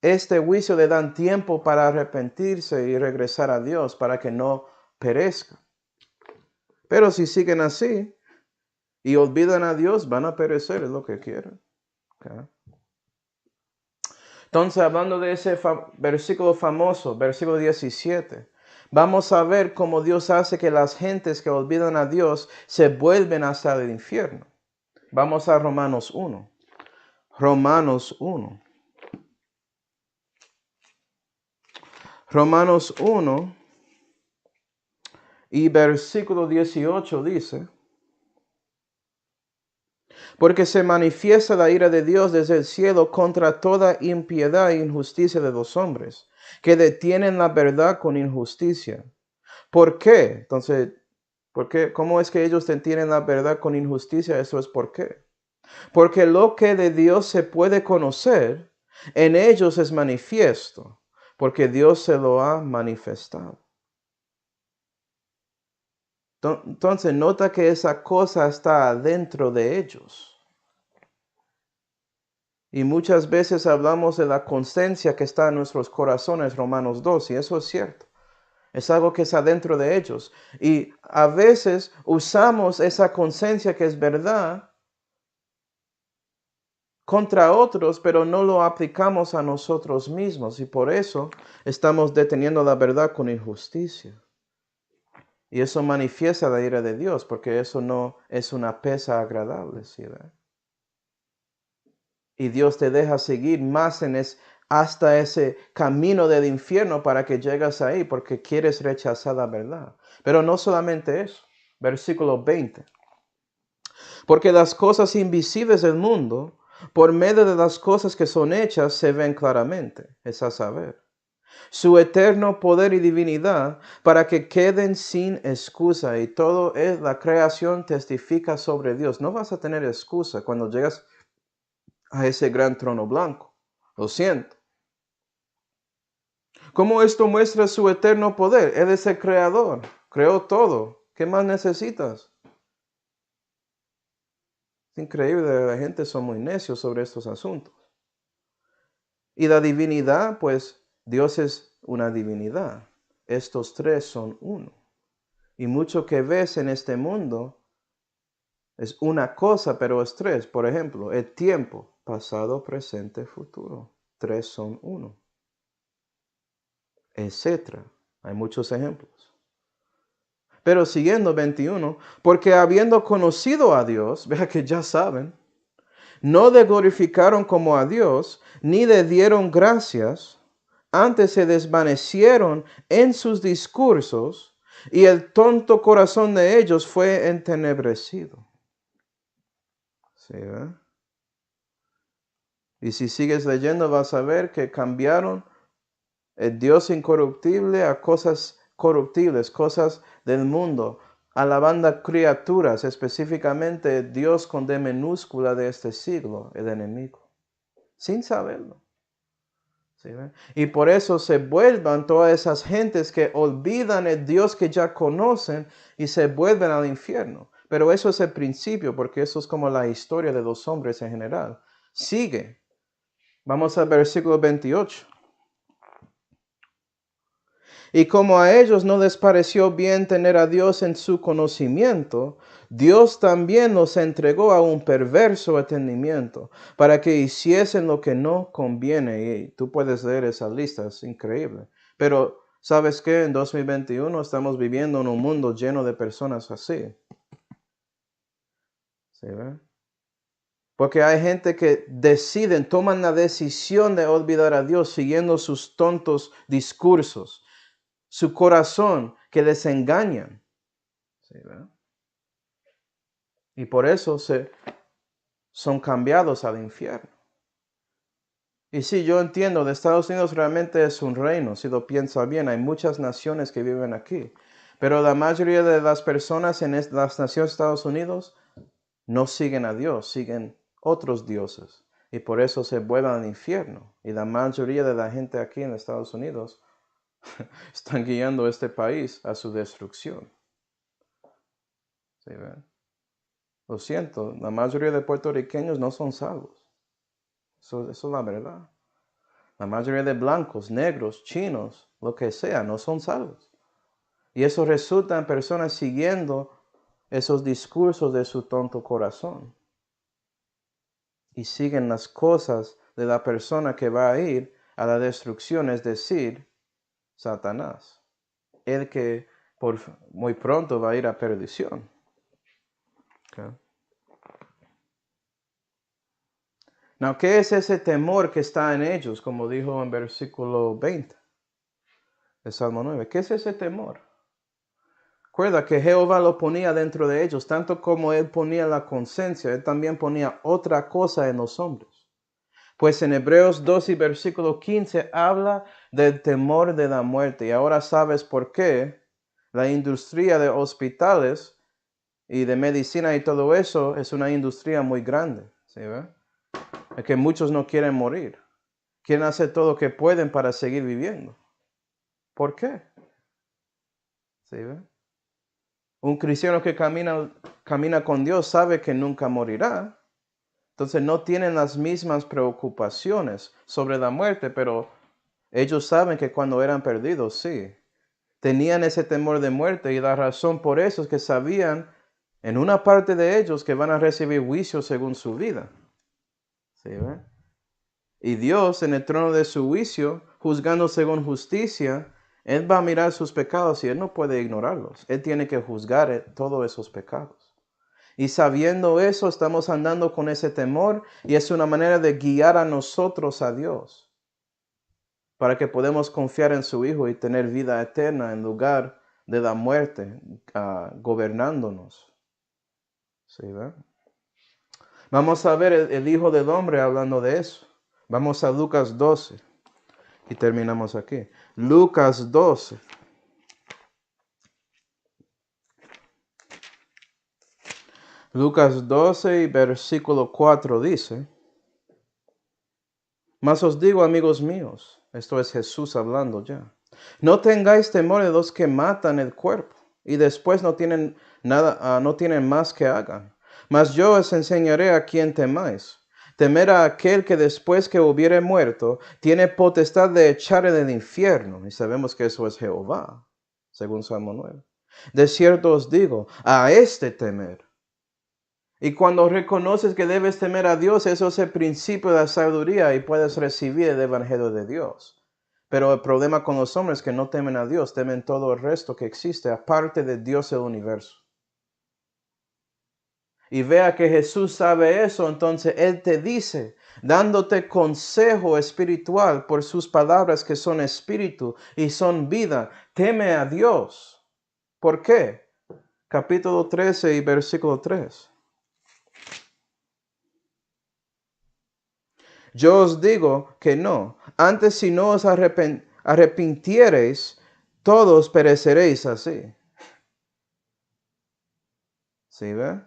Este juicio le dan tiempo para arrepentirse y regresar a Dios para que no perezcan. Pero si siguen así y olvidan a Dios, van a perecer, es lo que quieren. Okay. Entonces, hablando de ese versículo famoso, versículo 17, vamos a ver cómo Dios hace que las gentes que olvidan a Dios se vuelven hacia el infierno. Vamos a Romanos 1. Romanos 1. Romanos 1 y versículo 18 dice: porque se manifiesta la ira de Dios desde el cielo contra toda impiedad e injusticia de los hombres, que detienen la verdad con injusticia. ¿Por qué? Entonces, ¿cómo es que ellos detienen la verdad con injusticia? Eso es por qué. Porque lo que de Dios se puede conocer, en ellos es manifiesto, porque Dios se lo ha manifestado. Entonces, nota que esa cosa está dentro de ellos. Y muchas veces hablamos de la conciencia que está en nuestros corazones, Romanos 2, y eso es cierto. Es algo que está dentro de ellos. Y a veces usamos esa conciencia que es verdad contra otros, pero no lo aplicamos a nosotros mismos y por eso estamos deteniendo la verdad con injusticia. Y eso manifiesta la ira de Dios, porque eso no es una pesa agradable, ¿sí? Y Dios te deja seguir más hasta ese camino del infierno para que llegues ahí, porque quieres rechazar la verdad. Pero no solamente eso. Versículo 20. Porque las cosas invisibles del mundo, por medio de las cosas que son hechas, se ven claramente, es a saber, su eterno poder y divinidad, para que queden sin excusa. Y todo es la creación testifica sobre Dios. No vas a tener excusa cuando llegas a ese gran trono blanco. Lo siento. ¿Cómo esto muestra su eterno poder? Él es el creador. Creó todo. ¿Qué más necesitas? Es increíble, la gente son muy necios sobre estos asuntos. Y la divinidad, pues Dios es una divinidad. Estos tres son uno. Y mucho que ves en este mundo es una cosa, pero es tres. Por ejemplo, el tiempo, pasado, presente, futuro. Tres son uno. Etcétera. Hay muchos ejemplos. Pero siguiendo 21, porque habiendo conocido a Dios, vea que ya saben, no le glorificaron como a Dios, ni le dieron gracias, antes se desvanecieron en sus discursos, y el tonto corazón de ellos fue entenebrecido. ¿Sí, y si sigues leyendo vas a ver que cambiaron el Dios incorruptible a cosas corruptibles, cosas del mundo, alabando criaturas, específicamente Dios con D minúscula de este siglo, el enemigo, sin saberlo. ¿Sí, y por eso se vuelvan todas esas gentes que olvidan el Dios que ya conocen y se vuelven al infierno. Pero eso es el principio, porque eso es como la historia de los hombres en general. Sigue. Vamos al versículo 28. Y como a ellos no les pareció bien tener a Dios en su conocimiento, Dios también los entregó a un perverso entendimiento para que hiciesen lo que no conviene. Y tú puedes leer esa lista, es increíble. Pero, ¿sabes qué? En 2021 estamos viviendo en un mundo lleno de personas así. ¿Sí, ve? Porque hay gente que deciden, toman la decisión de olvidar a Dios siguiendo sus tontos discursos. Su corazón que les engañan. ¿Sí, y por eso son cambiados al infierno. Y sí, yo entiendo, de Estados Unidos realmente es un reino, si lo piensa bien, hay muchas naciones que viven aquí. Pero la mayoría de las personas en las naciones de Estados Unidos no siguen a Dios, siguen otros dioses. Y por eso se vuelven al infierno. Y la mayoría de la gente aquí en Estados Unidos están guiando este país a su destrucción. ¿Sí, ven? Lo siento, la mayoría de puertorriqueños no son salvos. Eso es la verdad. La mayoría de blancos, negros, chinos, lo que sea, no son salvos. Y eso resulta en personas siguiendo esos discursos de su tonto corazón. Y siguen las cosas de la persona que va a ir a la destrucción, es decir, Satanás. El que muy pronto va a ir a perdición. Okay. Now, ¿qué es ese temor que está en ellos? Como dijo en versículo 20 de Salmo 9. ¿Qué es ese temor? Recuerda que Jehová lo ponía dentro de ellos, tanto como él ponía la conciencia, él también ponía otra cosa en los hombres. Pues en Hebreos 2 y versículo 15 habla del temor de la muerte. Y ahora sabes por qué la industria de hospitales y de medicina y todo eso es una industria muy grande. ¿Sí, ve? Es que muchos no quieren morir. Quieren hacer todo lo que pueden para seguir viviendo. ¿Por qué? ¿Sí, ve? Un cristiano que camina con Dios sabe que nunca morirá. Entonces no tienen las mismas preocupaciones sobre la muerte, pero ellos saben que cuando eran perdidos, sí. Tenían ese temor de muerte y la razón por eso es que sabían en una parte de ellos que van a recibir juicio según su vida. ¿Sí ve? Y Dios en el trono de su juicio, juzgando según justicia, Él va a mirar sus pecados y Él no puede ignorarlos. Él tiene que juzgar todos esos pecados. Y sabiendo eso, estamos andando con ese temor y es una manera de guiar a nosotros a Dios para que podamos confiar en su Hijo y tener vida eterna en lugar de la muerte, gobernándonos. ¿Sí, ve? Vamos a ver el Hijo del Hombre hablando de eso. Vamos a Lucas 12 y terminamos aquí. Lucas 12. Lucas 12 y versículo 4 dice: Mas os digo, amigos míos, esto es Jesús hablando ya, no tengáis temor de los que matan el cuerpo y después no tienen nada, no tienen más que hagan. Mas yo os enseñaré a quién temáis. Temer a aquel que después que hubiere muerto tiene potestad de echar en el infierno. Y sabemos que eso es Jehová, según Salmo 9. De cierto os digo, a este temer. Y cuando reconoces que debes temer a Dios, eso es el principio de la sabiduría y puedes recibir el evangelio de Dios. Pero el problema con los hombres es que no temen a Dios, temen todo el resto que existe, aparte de Dios del universo. Y vea que Jesús sabe eso, entonces Él te dice, dándote consejo espiritual por sus palabras que son espíritu y son vida, teme a Dios. ¿Por qué? Capítulo 13 y versículo 3. Yo os digo que no. Antes si no os arrepintiereis, todos pereceréis así. ¿Sí ve?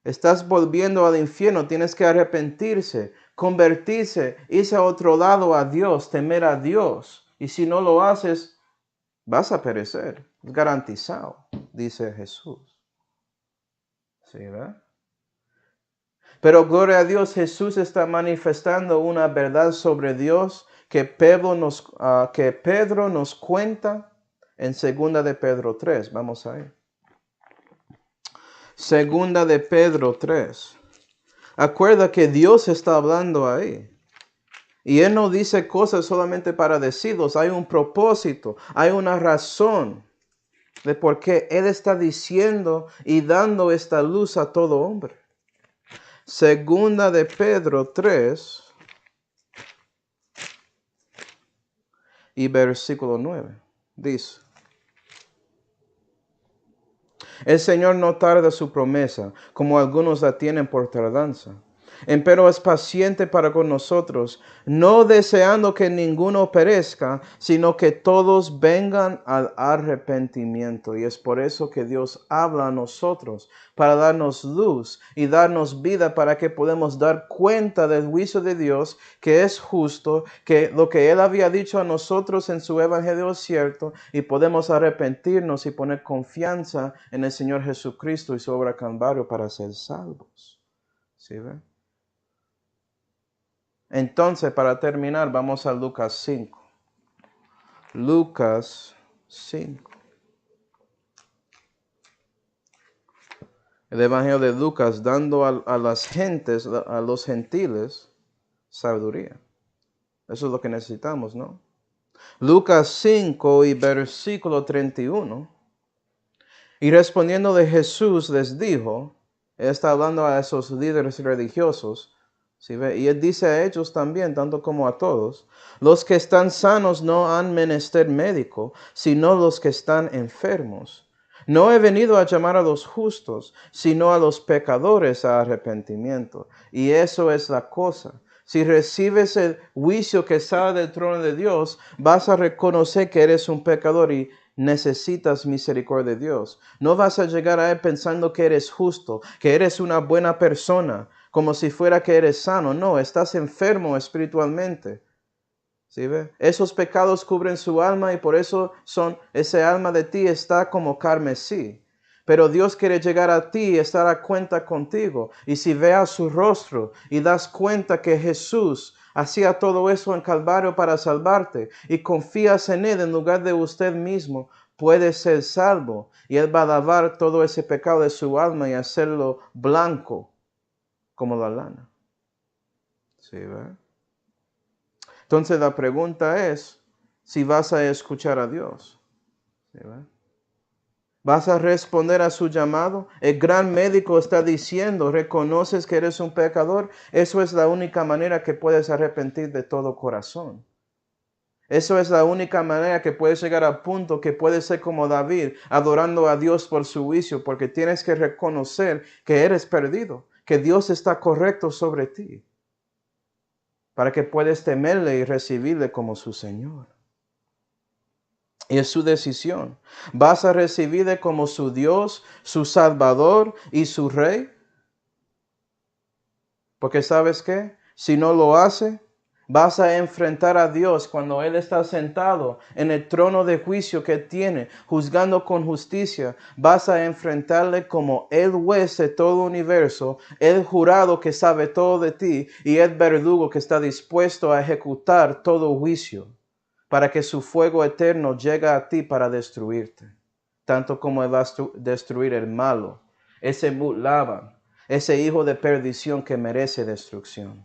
Estás volviendo al infierno, tienes que arrepentirse, convertirse, irse a otro lado a Dios, temer a Dios. Y si no lo haces, vas a perecer. Es garantizado, dice Jesús. ¿Sí ve? Pero gloria a Dios, Jesús está manifestando una verdad sobre Dios que Pedro nos cuenta en 2 de Pedro 3. Vamos a ir. 2 de Pedro 3. Acuerda que Dios está hablando ahí. Y Él no dice cosas solamente para decirlos. Hay un propósito, hay una razón de por qué Él está diciendo y dando esta luz a todo hombre. 2 de Pedro 3 y versículo 9. Dice: El Señor no tarda su promesa, como algunos la tienen por tardanza. Empero es paciente para con nosotros, no deseando que ninguno perezca, sino que todos vengan al arrepentimiento. Y es por eso que Dios habla a nosotros, para darnos luz y darnos vida, para que podamos dar cuenta del juicio de Dios, que es justo, que lo que Él había dicho a nosotros en su evangelio es cierto, y podemos arrepentirnos y poner confianza en el Señor Jesucristo y su obra Calvario para ser salvos. ¿Sí ve? Entonces, para terminar, vamos a Lucas 5. Lucas 5. El Evangelio de Lucas dando a las gentes, a los gentiles, sabiduría. Eso es lo que necesitamos, ¿no? Lucas 5 y versículo 31. Y respondiendo de Jesús les dijo, Él está hablando a esos líderes religiosos, ¿sí ve? Y Él dice a ellos también, tanto como a todos, los que están sanos no han menester médico, sino los que están enfermos. No he venido a llamar a los justos, sino a los pecadores a arrepentimiento. Y eso es la cosa. Si recibes el juicio que sale del trono de Dios, vas a reconocer que eres un pecador y necesitas misericordia de Dios. No vas a llegar a Él pensando que eres justo, que eres una buena persona, como si fuera que eres sano. No, estás enfermo espiritualmente. ¿Sí ve? Esos pecados cubren su alma y por eso ese alma de ti está como carmesí. Pero Dios quiere llegar a ti y estar a cuenta contigo. Y si veas su rostro y das cuenta que Jesús hacía todo eso en Calvario para salvarte y confías en Él en lugar de usted mismo, puedes ser salvo. Y Él va a lavar todo ese pecado de su alma y hacerlo blanco como la lana. ¿Sí, ve? Entonces la pregunta es si vas a escuchar a Dios. ¿Sí, ve? ¿Vas a responder a su llamado? El gran médico está diciendo, ¿reconoces que eres un pecador? Eso es la única manera que puedes arrepentir de todo corazón. Eso es la única manera que puedes llegar al punto que puedes ser como David, adorando a Dios por su juicio, porque tienes que reconocer que eres perdido, que Dios está correcto sobre ti, para que puedas temerle y recibirle como su Señor. Y es su decisión. ¿Vas a recibirle como su Dios, su Salvador y su Rey? Porque ¿sabes qué? Si no lo hace, vas a enfrentar a Dios cuando Él está sentado en el trono de juicio que tiene, juzgando con justicia. Vas a enfrentarle como el juez de todo universo, el jurado que sabe todo de ti y el verdugo que está dispuesto a ejecutar todo juicio, para que su fuego eterno llegue a ti para destruirte, tanto como Él va a destruir el malo, ese Laban, ese hijo de perdición que merece destrucción.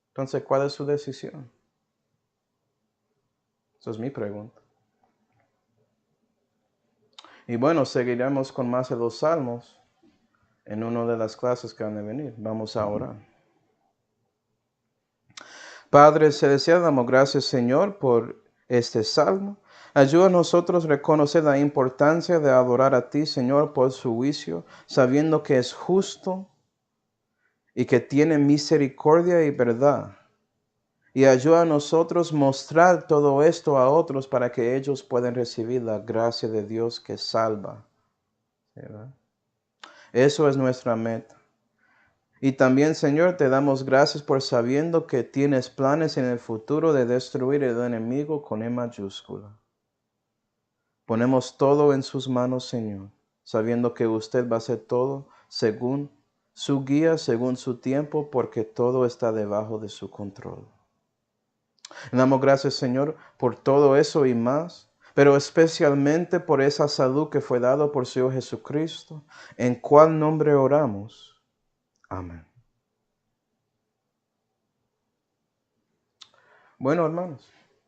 Entonces, ¿cuál es su decisión? Esa es mi pregunta. Y bueno, seguiremos con más de los salmos en una de las clases que van a venir. Vamos a orar. Padre Celestial, damos gracias, Señor, por este salmo. Ayuda a nosotros a reconocer la importancia de adorar a ti, Señor, por su juicio, sabiendo que es justo y que tiene misericordia y verdad. Y ayuda a nosotros mostrar todo esto a otros para que ellos puedan recibir la gracia de Dios que salva. ¿Verdad? Eso es nuestra meta. Y también, Señor, te damos gracias por sabiendo que tienes planes en el futuro de destruir el enemigo con E mayúscula. Ponemos todo en sus manos, Señor, sabiendo que usted va a hacer todo según su guía, según su tiempo, porque todo está debajo de su control. Le damos gracias, Señor, por todo eso y más, pero especialmente por esa salud que fue dada por su Hijo Jesucristo, en cual nombre oramos. Amén. Bueno, hermanos,